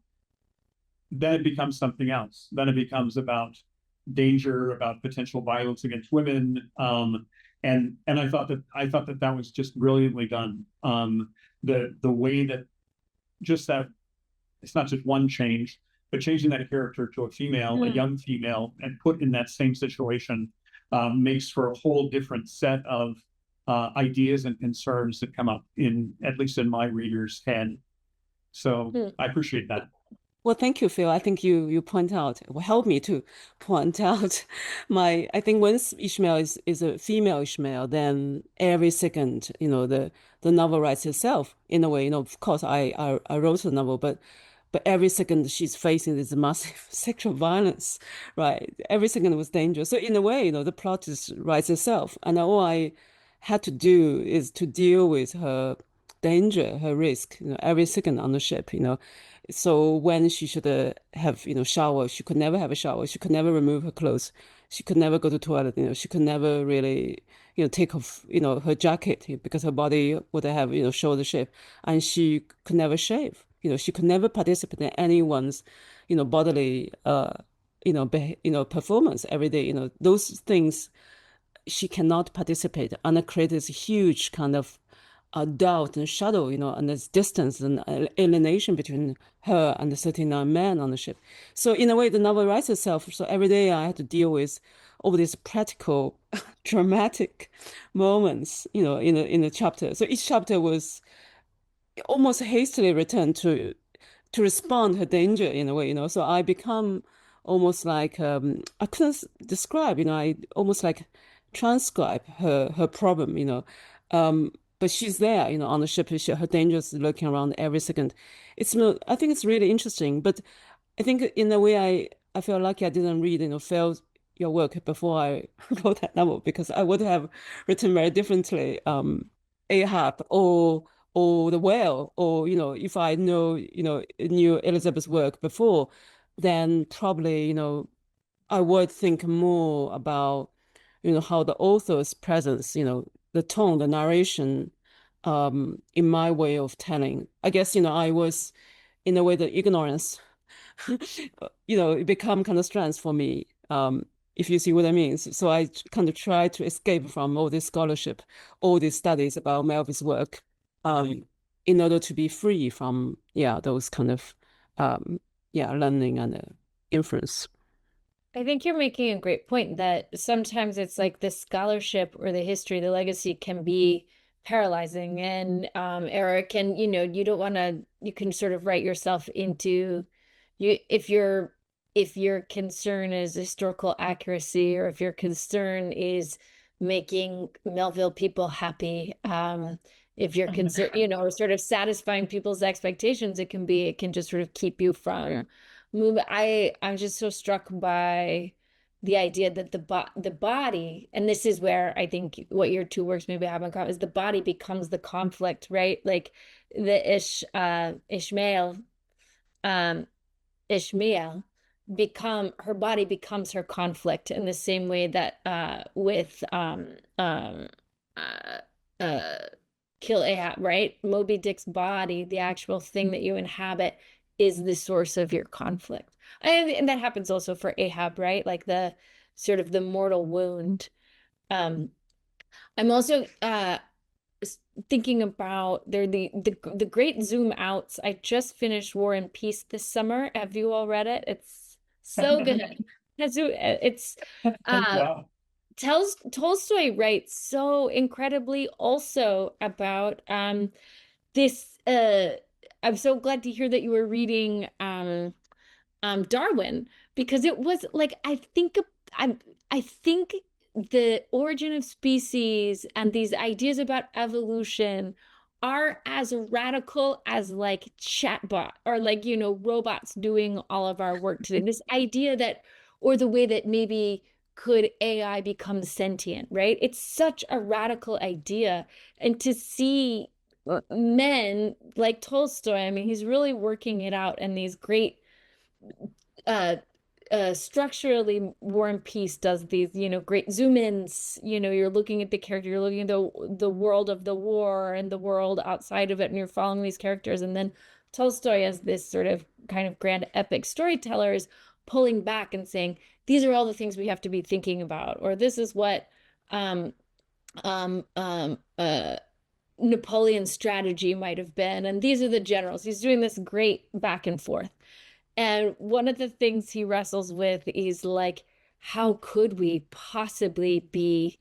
then it becomes something else. Then it becomes about danger, about potential violence against women. And I thought that was just brilliantly done. The way that just that it's not just one change, but changing that character to a female, a young female, and put in that same situation makes for a whole different set of ideas and concerns that come up at least in my reader's head. So I appreciate that. Well, thank you, Phil. I think you point out, help me to point out I think once Ishmael is a female Ishmael, then every second, the novel writes itself in a way. Of course, I wrote the novel, but every second she's facing this massive sexual violence, right? Every second was dangerous. So in a way, the plot writes itself. And all I had to do is to deal with her danger, her risk, every second on the ship, So when she should have, shower, she could never have a shower. She could never remove her clothes. She could never go to the toilet. She could never really, take off, her jacket because her body would have, show the shape. And she could never shave. She could never participate in anyone's, bodily, performance every day. Those things she cannot participate, and it creates this huge kind of doubt and shadow, and there's distance and alienation between her and the 39 men on the ship. So in a way, the novel writes itself. So every day I had to deal with all these practical, dramatic moments, in a chapter. So each chapter was almost hastily written to respond to danger in a way, So I become almost like I couldn't describe, I almost like transcribe her problem, but she's there, on the ship. Her danger is lurking around every second. I think it's really interesting. But I think in a way, I feel lucky I didn't read, fail your work before I wrote that novel, because I would have written very differently. Ahab or The Whale, or if I knew Elizabeth's work before, then probably I would think more about how the author's presence, the tone, the narration, in my way of telling. I guess I was, in a way, the ignorance it become kind of strength for me, if you see what I mean. So I kind of try to escape from all this scholarship, all these studies about Melville's work, in order to be free from those kind of learning and influence. I think you're making a great point that sometimes it's like the scholarship or the history, the legacy can be paralyzing. And Eric, and you don't want to, you can sort of write yourself into if your concern is historical accuracy, or if your concern is making Melville people happy, if you're concerned, or sort of satisfying people's expectations, it can just sort of keep you from moving. I'm just so struck by the idea that the body, and this is where I think what your two works maybe have in common, is the body becomes the conflict, right? Like the Ishmaelle, her body becomes her conflict, in the same way that with Kill Ahab, right? Moby-Dick's body, the actual thing that you inhabit, is the source of your conflict. And that happens also for Ahab, right? Like the sort of the mortal wound. I'm also thinking about the great zoom outs. I just finished War and Peace this summer. Have you all read it? It's so good. It's Wow. Tolstoy writes so incredibly also about this. I'm so glad to hear that you were reading Darwin, because it was like I think the origin of species and these ideas about evolution are as radical as like chatbot, or like robots doing all of our work today. This idea that, or the way that maybe could AI become sentient, right? It's such a radical idea. And to see men like Tolstoy, I mean, he's really working it out, and these great structurally War and Peace does these great zoom ins. You're looking at the character, you're looking at the world of the war and the world outside of it, and you're following these characters. And then Tolstoy, as this sort of kind of grand epic storyteller, is pulling back and saying, these are all the things we have to be thinking about, or this is what Napoleon's strategy might have been, and these are the generals. He's doing this great back and forth. And one of the things he wrestles with is like, how could we possibly be,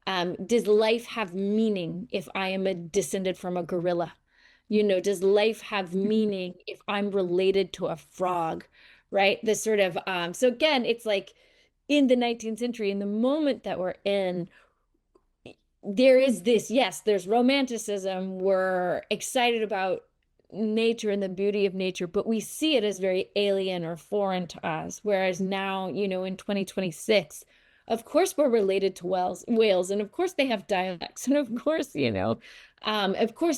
does life have meaning if I am descended from a gorilla? Does life have meaning if I'm related to a frog, right? This sort of, so again, it's like in the 19th century, in the moment that we're in, there is this, yes, there's romanticism. We're excited about nature and the beauty of nature, but we see it as very alien or foreign to us. Whereas now, in 2026, of course, we're related to whales, and of course they have dialects, and of course,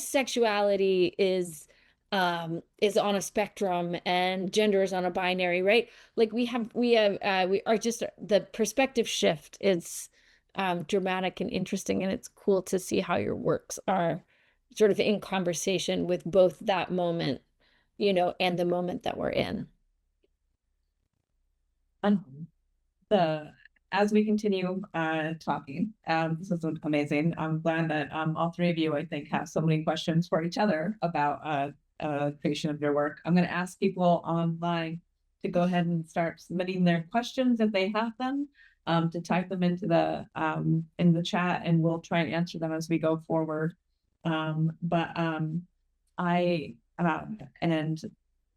sexuality is on a spectrum, and gender is on a binary, right? Like we are just, the perspective shift is dramatic and interesting, and it's cool to see how your works are sort of in conversation with both that moment, and the moment that we're in. And as we continue talking, this is amazing. I'm glad that all three of you, I think, have so many questions for each other about creation of your work. I'm going to ask people online to go ahead and start submitting their questions if they have them, to type them into in the chat, and we'll try and answer them as we go forward. But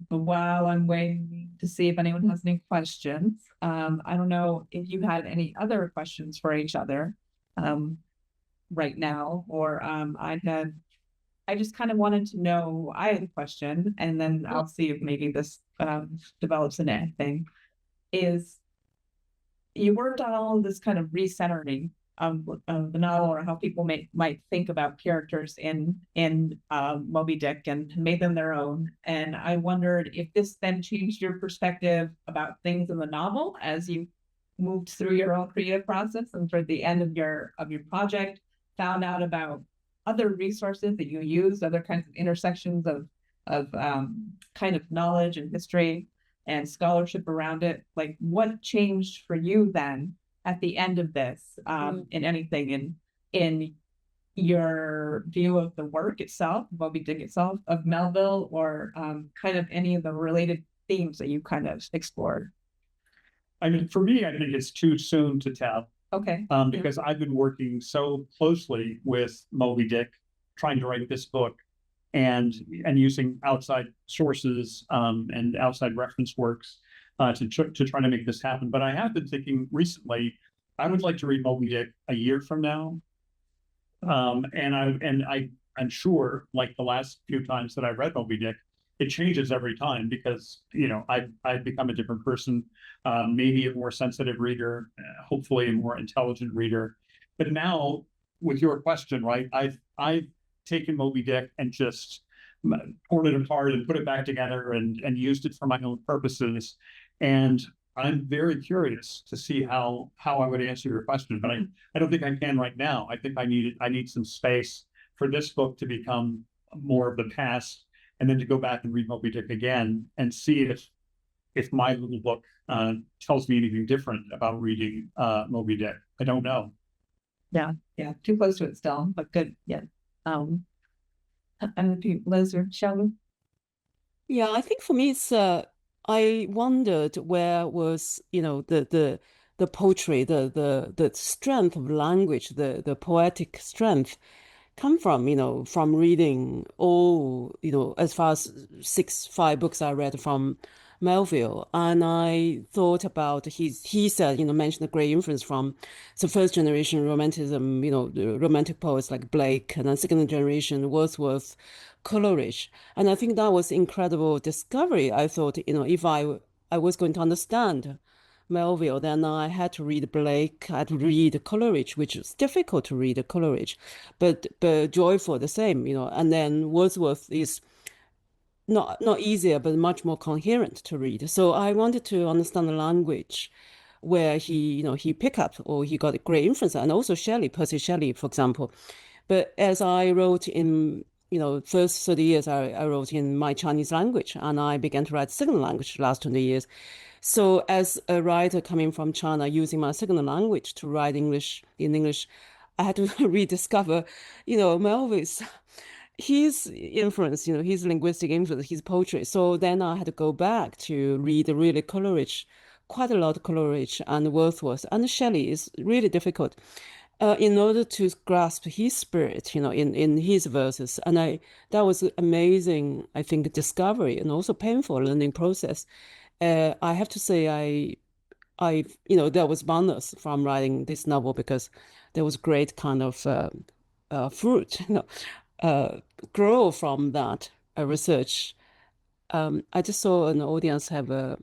while I'm waiting to see if anyone has any questions, I don't know if you had any other questions for each other right now, or I just kind of wanted to know, I had a question, and then I'll see if maybe this develops into anything, is you worked on all this kind of recentering of the novel, or how people might think about characters in Moby-Dick, and made them their own. And I wondered if this then changed your perspective about things in the novel as you moved through your own creative process, and for the end of your project, found out about other resources that you used, other kinds of intersections of kind of knowledge and history and scholarship around it. Like, what changed for you then at the end of this, in anything in your view of the work itself, Moby-Dick itself, of Melville, or kind of any of the related themes that you kind of explored? I mean, for me, I think it's too soon to tell. Okay. Because I've been working so closely with Moby-Dick, trying to write this book, and using outside sources and outside reference works to try to make this happen. But I have been thinking recently, I would like to read Moby-Dick a year from now, and I'm sure, like the last few times that I read Moby-Dick, it changes every time, because I've become a different person, maybe a more sensitive reader, hopefully a more intelligent reader. But now, with your question, right, I've taken Moby-Dick and just torn it apart and put it back together and used it for my own purposes. And I'm very curious to see how I would answer your question, but I don't think I can right now. I think I need some space for this book to become more of the past, and then to go back and read Moby-Dick again and see if my little book tells me anything different about reading Moby-Dick. I don't know. Yeah, too close to it still, but good. Yeah. And Liz or Xiaolu? Yeah, I think for me, it's I wondered where was, the poetry, the strength of language, the poetic strength come from, from reading all, as far as 5 books I read from Melville. And I thought about, he said, mentioned a great influence from the first generation romanticism, the romantic poets like Blake, and then second generation Wordsworth, Coleridge. And I think that was incredible discovery. I thought, if I was going to understand Melville, then I had to read Blake, I had to read Coleridge, which is difficult to read Coleridge, but joyful the same, and then Wordsworth is not easier, but much more coherent to read. So I wanted to understand the language where he picked up, or he got a great influence, and also Percy Shelley, for example. But as I wrote in, first 30 years, I wrote in my Chinese language, and I began to write second language the last 20 years. So as a writer coming from China, using my second language to write in English, I had to rediscover, Melville's, his influence, his linguistic influence, his poetry. So then I had to go back to read really Coleridge, quite a lot of Coleridge and Wordsworth, and Shelley is really difficult in order to grasp his spirit, in his verses. And that was amazing, I think, discovery, and also painful learning process. I have to say, there was bonus from writing this novel, because there was great kind of fruit, grow from that research. I just saw an audience have a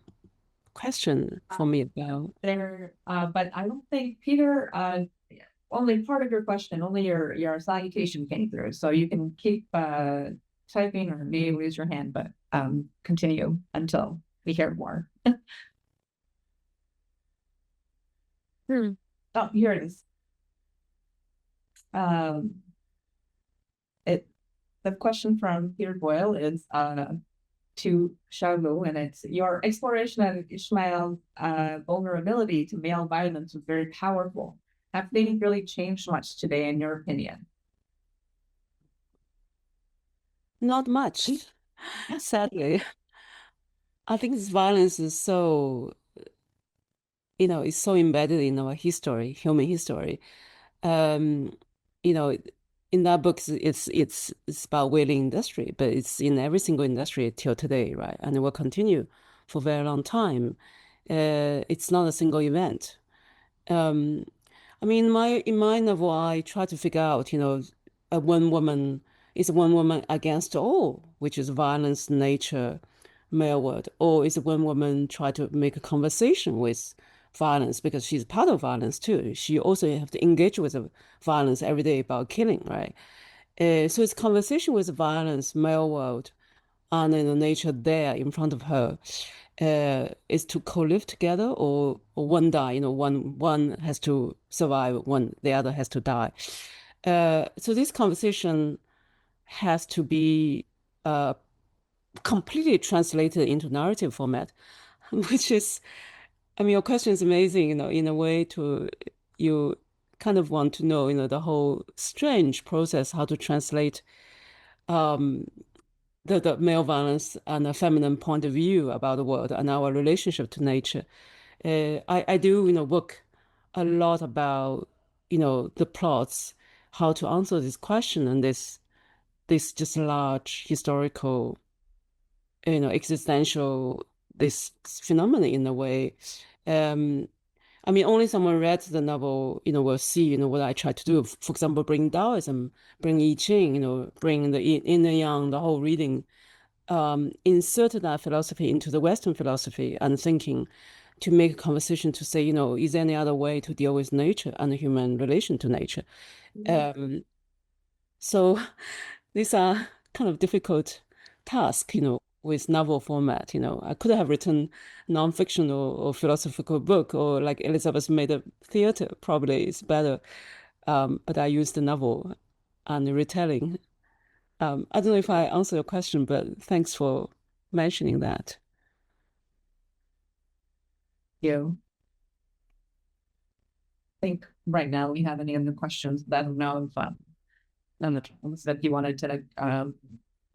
question for me about there, but I don't think, Peter, only part of your question, only your salutation came through, so you can keep typing, or maybe raise your hand, but continue until we hear more. Oh, here it is. The question from Peter Boyle is, to Xiaolu, and it's your exploration of Ishmael's vulnerability to male violence was very powerful. Have things really changed much today, in your opinion? Not much, sadly. I think this violence is so, it's so embedded in our history, human history. Um, you know, in that book, it's about whaling industry, but it's in every single industry till today, right? And it will continue for a very long time. It's not a single event. I mean, in my novel, I try to figure out, a one woman is one woman against all, which is violence, nature, male world, or is one woman try to make a conversation with violence because she's part of violence too. She also have to engage with the violence every day about killing, right? So it's conversation with violence, male world, and the nature there in front of her. Is to co-live together, or one die, one has to survive, the other has to die. So this conversation has to be completely translated into narrative format, which is, I mean, your question is amazing, in a way you kind of want to know, the whole strange process, how to translate the male violence and a feminine point of view about the world and our relationship to nature. I do, work a lot about, the plots, how to answer this question and this just large historical, existential, this phenomenon in a way. I mean, only someone read the novel, will see, what I try to do. For example, bring Taoism, bring I Ching, bring the yin and yang, the whole reading, inserted that philosophy into the Western philosophy and thinking to make a conversation to say, is there any other way to deal with nature and the human relation to nature? So these are kind of difficult tasks, with novel format. I could have written non-fiction or philosophical book, or like Elizabeth made a theater, probably is better. But I used the novel and the retelling. I don't know if I answered your question, but thanks for mentioning that. You think right now we have any other questions that I don't know if that you wanted to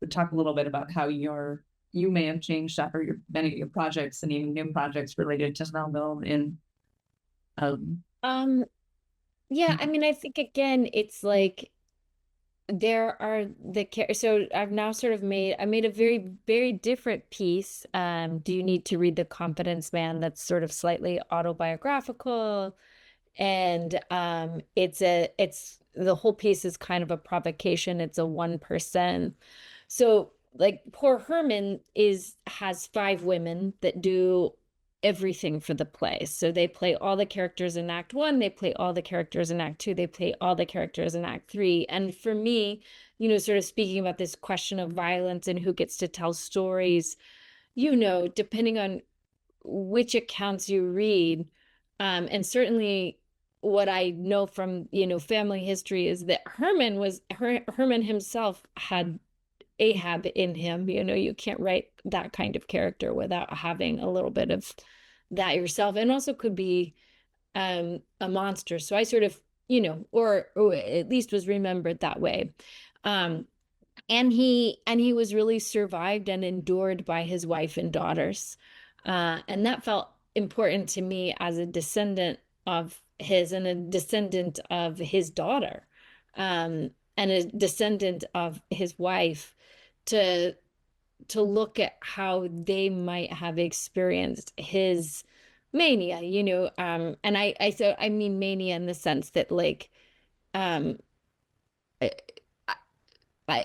talk a little bit about how you may have changed that, or many of your projects and even new projects related to Melville in yeah, I mean, I think again, it's like there are so I've now sort of made a very, very different piece. Do you need to read The Confidence Man? That's sort of slightly autobiographical. And it's the whole piece is kind of a provocation. It's a 1%. So like Poor Herman has 5 women that do everything for the play. So they play all the characters in Act 1, they play all the characters in Act 2, they play all the characters in Act 3. And for me, sort of speaking about this question of violence and who gets to tell stories, depending on which accounts you read, and certainly what I know from, family history is that Herman himself had Ahab in him. You can't write that kind of character without having a little bit of that yourself, and also could be a monster. So I sort of, or at least was remembered that way. And he was really survived and endured by his wife and daughters. And that felt important to me as a descendant of his, and a descendant of his daughter, and a descendant of his wife, to look at how they might have experienced his mania, and I mean mania in the sense that like I, I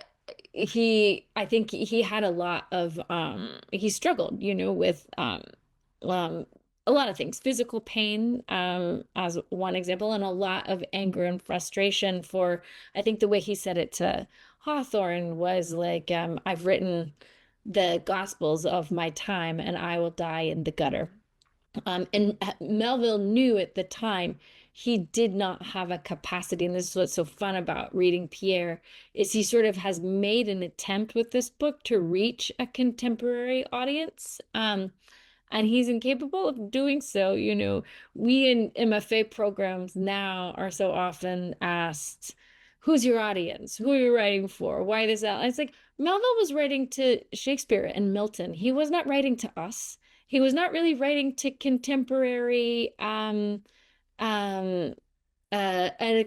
I think he had a lot of he struggled, with a lot of things, physical pain, as one example, and a lot of anger and frustration for, I think the way he said it to Hawthorne was like, I've written the Gospels of my time and I will die in the gutter. And Melville knew at the time he did not have a capacity, and this is what's so fun about reading Pierre, is he sort of has made an attempt with this book to reach a contemporary audience. And he's incapable of doing so. You know, we in MFA programs now are so often asked, who's your audience? Who are you writing for? Why this out? It's like Melville was writing to Shakespeare and Milton. He was not writing to us. He was not really writing to contemporary a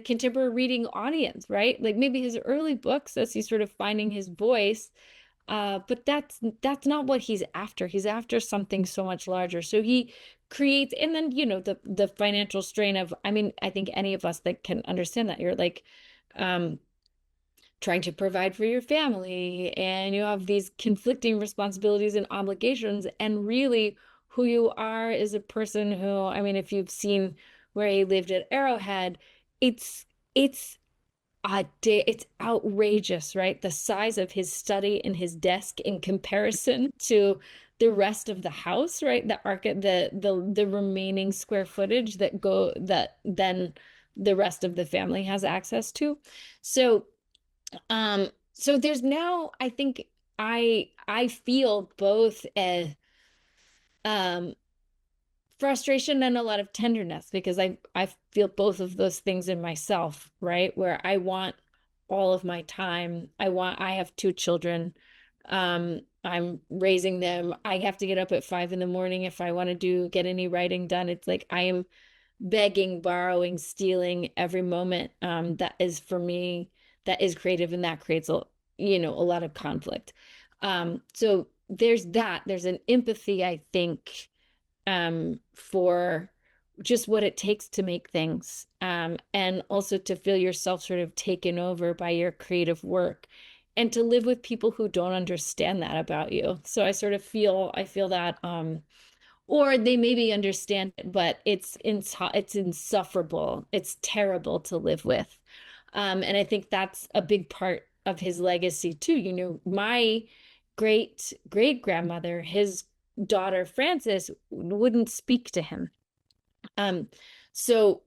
contemporary reading audience, right? Like maybe his early books as he's sort of finding his voice. But that's not what he's after. He's after something so much larger. So he creates, and then, you know, the financial strain of, I mean, I think any of us that can understand that, you're like trying to provide for your family, and you have these conflicting responsibilities and obligations, and really who you are is a person who, I mean, if you've seen where he lived at Arrowhead, it's it's outrageous, right? The size of his study and his desk in comparison to the rest of the house, right? The remaining square footage that then the rest of the family has access to. So so there's now, I think I feel both a frustration and a lot of tenderness, because I feel both of those things in myself, right? Where I want all of my time. I have 2 children. I'm raising them. I have to get up at 5 in the morning if I want to get any writing done. It's like I am begging, borrowing, stealing every moment that is for me, that is creative, and that creates a lot of conflict. So there's an empathy, I think, for just what it takes to make things, and also to feel yourself sort of taken over by your creative work, and to live with people who don't understand that about you. So I feel that, or they maybe understand it, but it's insufferable. It's terrible to live with. And I think that's a big part of his legacy too. You know, my great-great-grandmother, his daughter Frances, wouldn't speak to him. So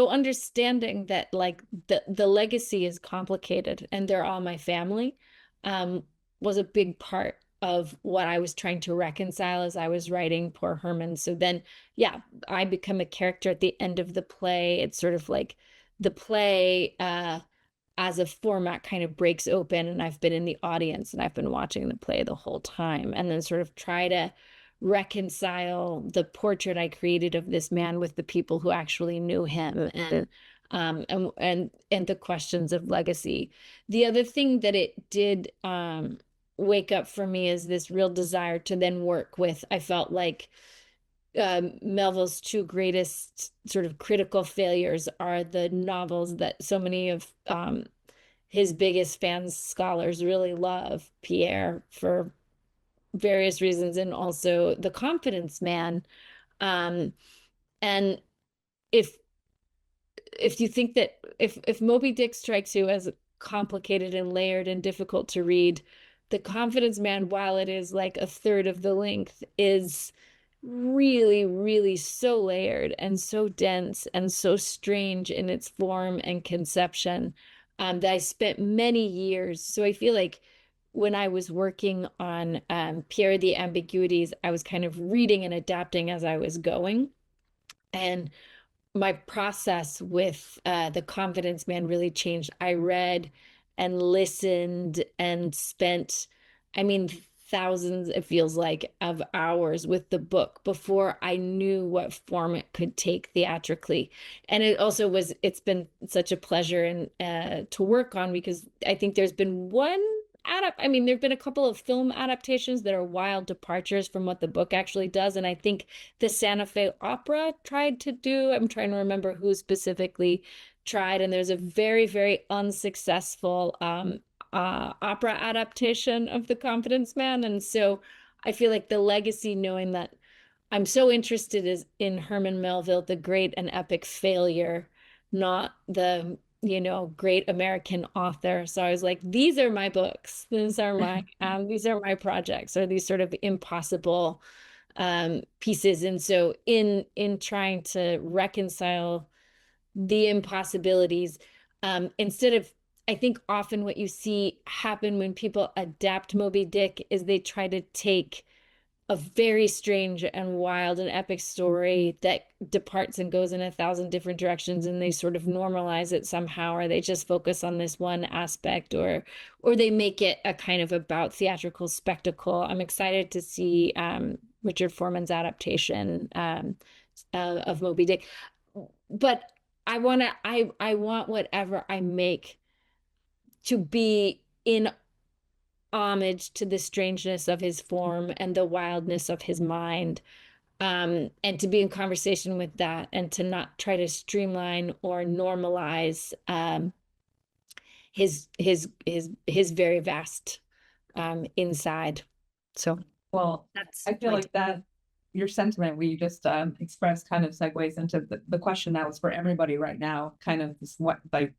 understanding that, like, the legacy is complicated, and they're all my family, was a big part of what I was trying to reconcile as I was writing Poor Herman. So then, yeah, I become a character at the end of the play. It's sort of like the play, as a format, kind of breaks open, and I've been in the audience and I've been watching the play the whole time, and then sort of try to reconcile the portrait I created of this man with the people who actually knew him, and the questions of legacy. The other thing that it did wake up for me is this real desire to then work with, I felt like, Melville's 2 greatest sort of critical failures are the novels that so many of his biggest fans, scholars, really love, Pierre, for various reasons, and also The Confidence Man. And if you think that if Moby-Dick strikes you as complicated and layered and difficult to read, The Confidence Man, while it is like a third of the length, is really, really so layered and so dense and so strange in its form and conception, that I spent many years. So I feel like when I was working on Pierre the Ambiguities, I was kind of reading and adapting as I was going. And my process with The Confidence Man really changed. I read and listened and spent, I mean, thousands, it feels like, of hours with the book before I knew what form it could take theatrically. And it's been such a pleasure to work on, because I think there's been there've been a couple of film adaptations that are wild departures from what the book actually does. And I think the Santa Fe Opera tried to do, I'm trying to remember who specifically tried, and there's a very, very unsuccessful opera adaptation of The Confidence Man. And so I feel like the legacy, knowing that I'm so interested in Herman Melville, the great and epic failure, not the great American author. So I was like, these are my books. These are my projects, or these sort of impossible pieces. And so in trying to reconcile the impossibilities, instead of, I think often what you see happen when people adapt Moby-Dick is they try to take a very strange and wild and epic story that departs and goes in 1,000 different directions, and they sort of normalize it somehow, or they just focus on this one aspect, or they make it a kind of about theatrical spectacle. I'm excited to see Richard Foreman's adaptation of Moby-Dick, but I want whatever I make to be in homage to the strangeness of his form and the wildness of his mind, and to be in conversation with that, and to not try to streamline or normalize his very vast inside. So Well, that's I feel like that your sentiment we just expressed kind of segues into the question that was for everybody right now, kind of this what like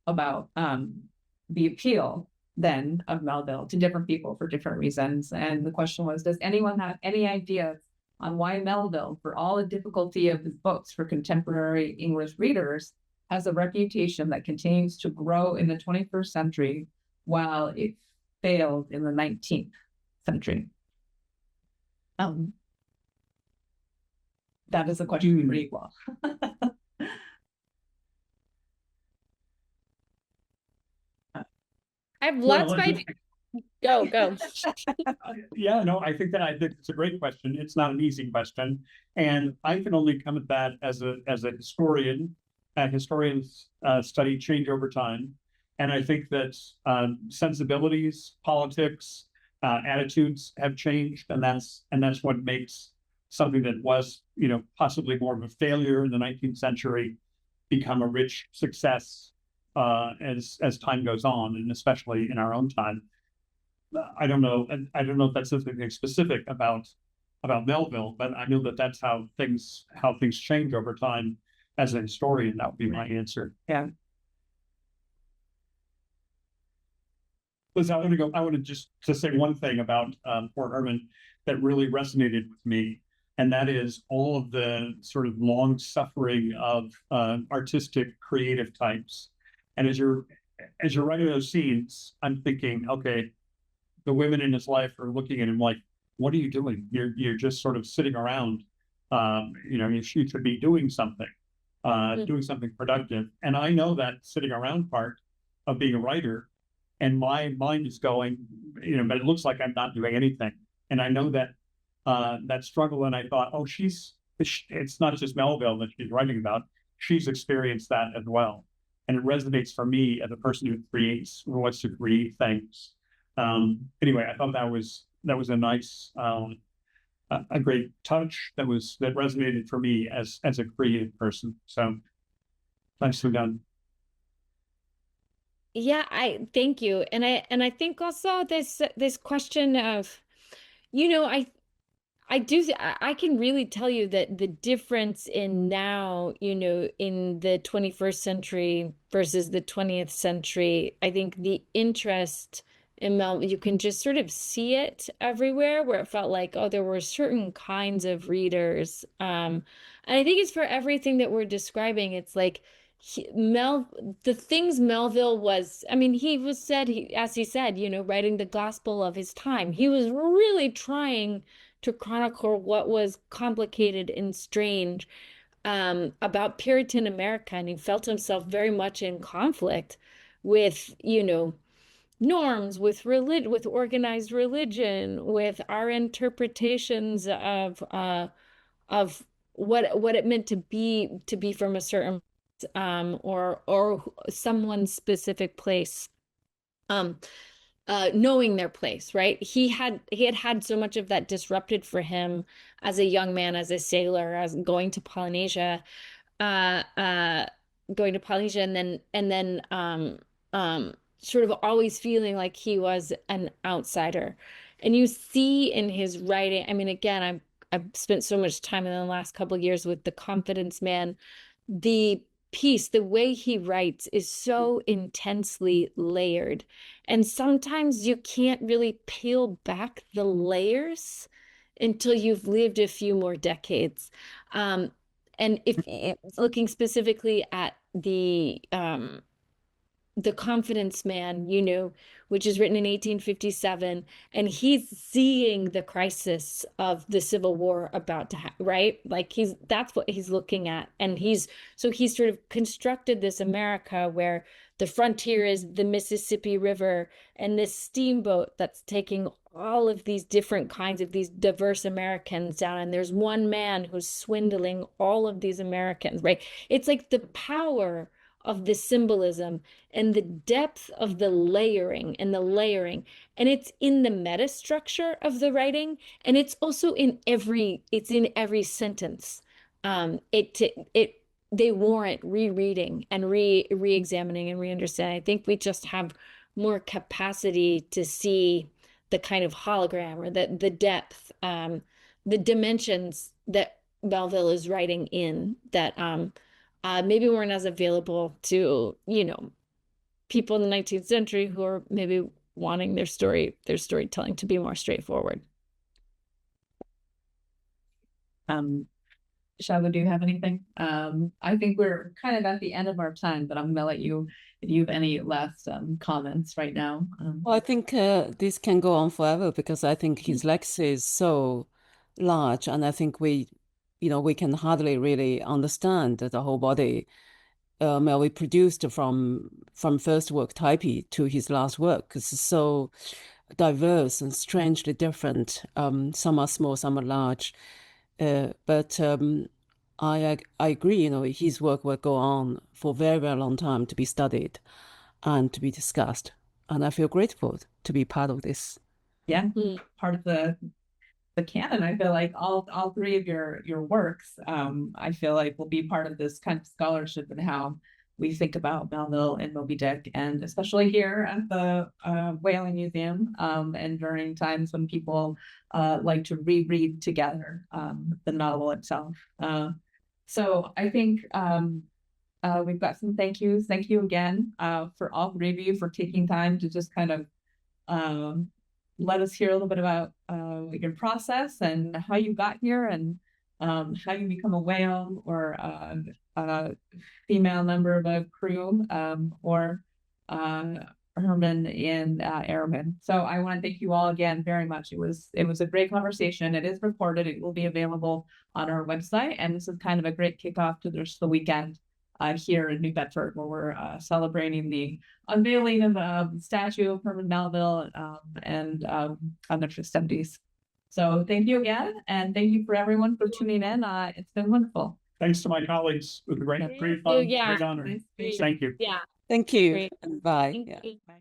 about the appeal then of Melville to different people for different reasons. And the question was, does anyone have any ideas on why Melville, for all the difficulty of his books for contemporary English readers, has a reputation that continues to grow in the 21st century while it failed in the 19th century? That is a question for equal. I have lots of ideas. Go. Yeah, no, I think it's a great question. It's not an easy question, and I can only come at that as a historian. Historians study change over time, and I think that sensibilities, politics, attitudes have changed, and that's what makes something that was, possibly more of a failure in the 19th century become a rich success as time goes on, and especially in our own time. I don't know if that's something specific about Melville, but I know that that's how things change over time. As a historian, that would be my answer. Yeah. Liz, I want to just say one thing about Poor Herman that really resonated with me, and that is all of the sort of long suffering of artistic, creative types. And as you're writing those scenes, I'm thinking, okay, the women in his life are looking at him like, "What are you doing? You're just sort of sitting around. You should be doing something, doing something productive." And I know that sitting around part of being a writer, and my mind is going, but it looks like I'm not doing anything. And I know that that struggle. And I thought, oh, it's not just Melville that she's writing about. She's experienced that as well. And it resonates for me as a person who wants to create things. Anyway, I thought that was a nice, a great touch that resonated for me as a creative person. So nicely done. Yeah, thank you. And I think also this question of, I can really tell you that the difference in now, in the 21st century versus the 20th century, I think the interest in Melville, you can just sort of see it everywhere, where it felt like, oh, there were certain kinds of readers. And I think it's for everything that we're describing. It's like the things Melville was, as he said, writing the gospel of his time. He was really trying to chronicle what was complicated and strange about Puritan America, and he felt himself very much in conflict with, norms, with religion, with organized religion, with our interpretations of what it meant to be from a certain or someone's specific place. Knowing their place, right? He had so much of that disrupted for him as a young man, as a sailor, as going to Polynesia, and then sort of always feeling like he was an outsider. And you see in his writing, again, I've spent so much time in the last couple of years with The Confidence Man. The way he writes is so intensely layered, and sometimes you can't really peel back the layers until you've lived a few more decades. And if looking specifically at the Confidence Man, you know, which is written in 1857, and he's seeing the crisis of the Civil War about to happen, right? Like that's what he's looking at. And he's sort of constructed this America where the frontier is the Mississippi River and this steamboat that's taking all of these different kinds of these diverse Americans down. And there's one man who's swindling all of these Americans, right? It's like the power of the symbolism and the depth of the layering, and it's in the meta structure of the writing, and it's also in every sentence. They warrant rereading and re-examining and re-understanding. I think we just have more capacity to see the kind of hologram or the depth, the dimensions that Melville is writing in that maybe weren't as available to, you know, people in the 19th century who are maybe wanting their storytelling to be more straightforward. Xiaolu, do you have anything? I think we're kind of at the end of our time, but I'm gonna let you, if you have any last comments right now. Well, I think this can go on forever because I think his legacy is so large, and I think we can hardly really understand the whole body Melville produced from first work Taipei to his last work. It's so diverse and strangely different. Some are small, some are large. But I agree, you know, his work will go on for a very, very long time to be studied and to be discussed. And I feel grateful to be part of this. Yeah, part of the canon. I feel like all three of your works, I feel like will be part of this kind of scholarship and how we think about Melville and Moby-Dick, and especially here at the Whaling Museum, and during times when people like to reread together the novel itself. So I think we've got some thank yous. Thank you again for all three of you for taking time to just kind of let us hear a little bit about your process and how you got here, and how you become a whale or a female member of a crew, or Herman in airman. So I want to thank you all again very much. It was a great conversation. It is recorded. It will be available on our website, and this is kind of a great kickoff to the weekend here in New Bedford, where we're celebrating the unveiling of the statue of Herman Melville and on the 70s. So thank you again, and thank you for everyone for tuning in. It's been wonderful. Thanks to my colleagues. It was great fun, Yeah. great honor. Nice to meet you. Thank you. Yeah. Thank you. Great. And bye. Thank Yeah. you. Bye.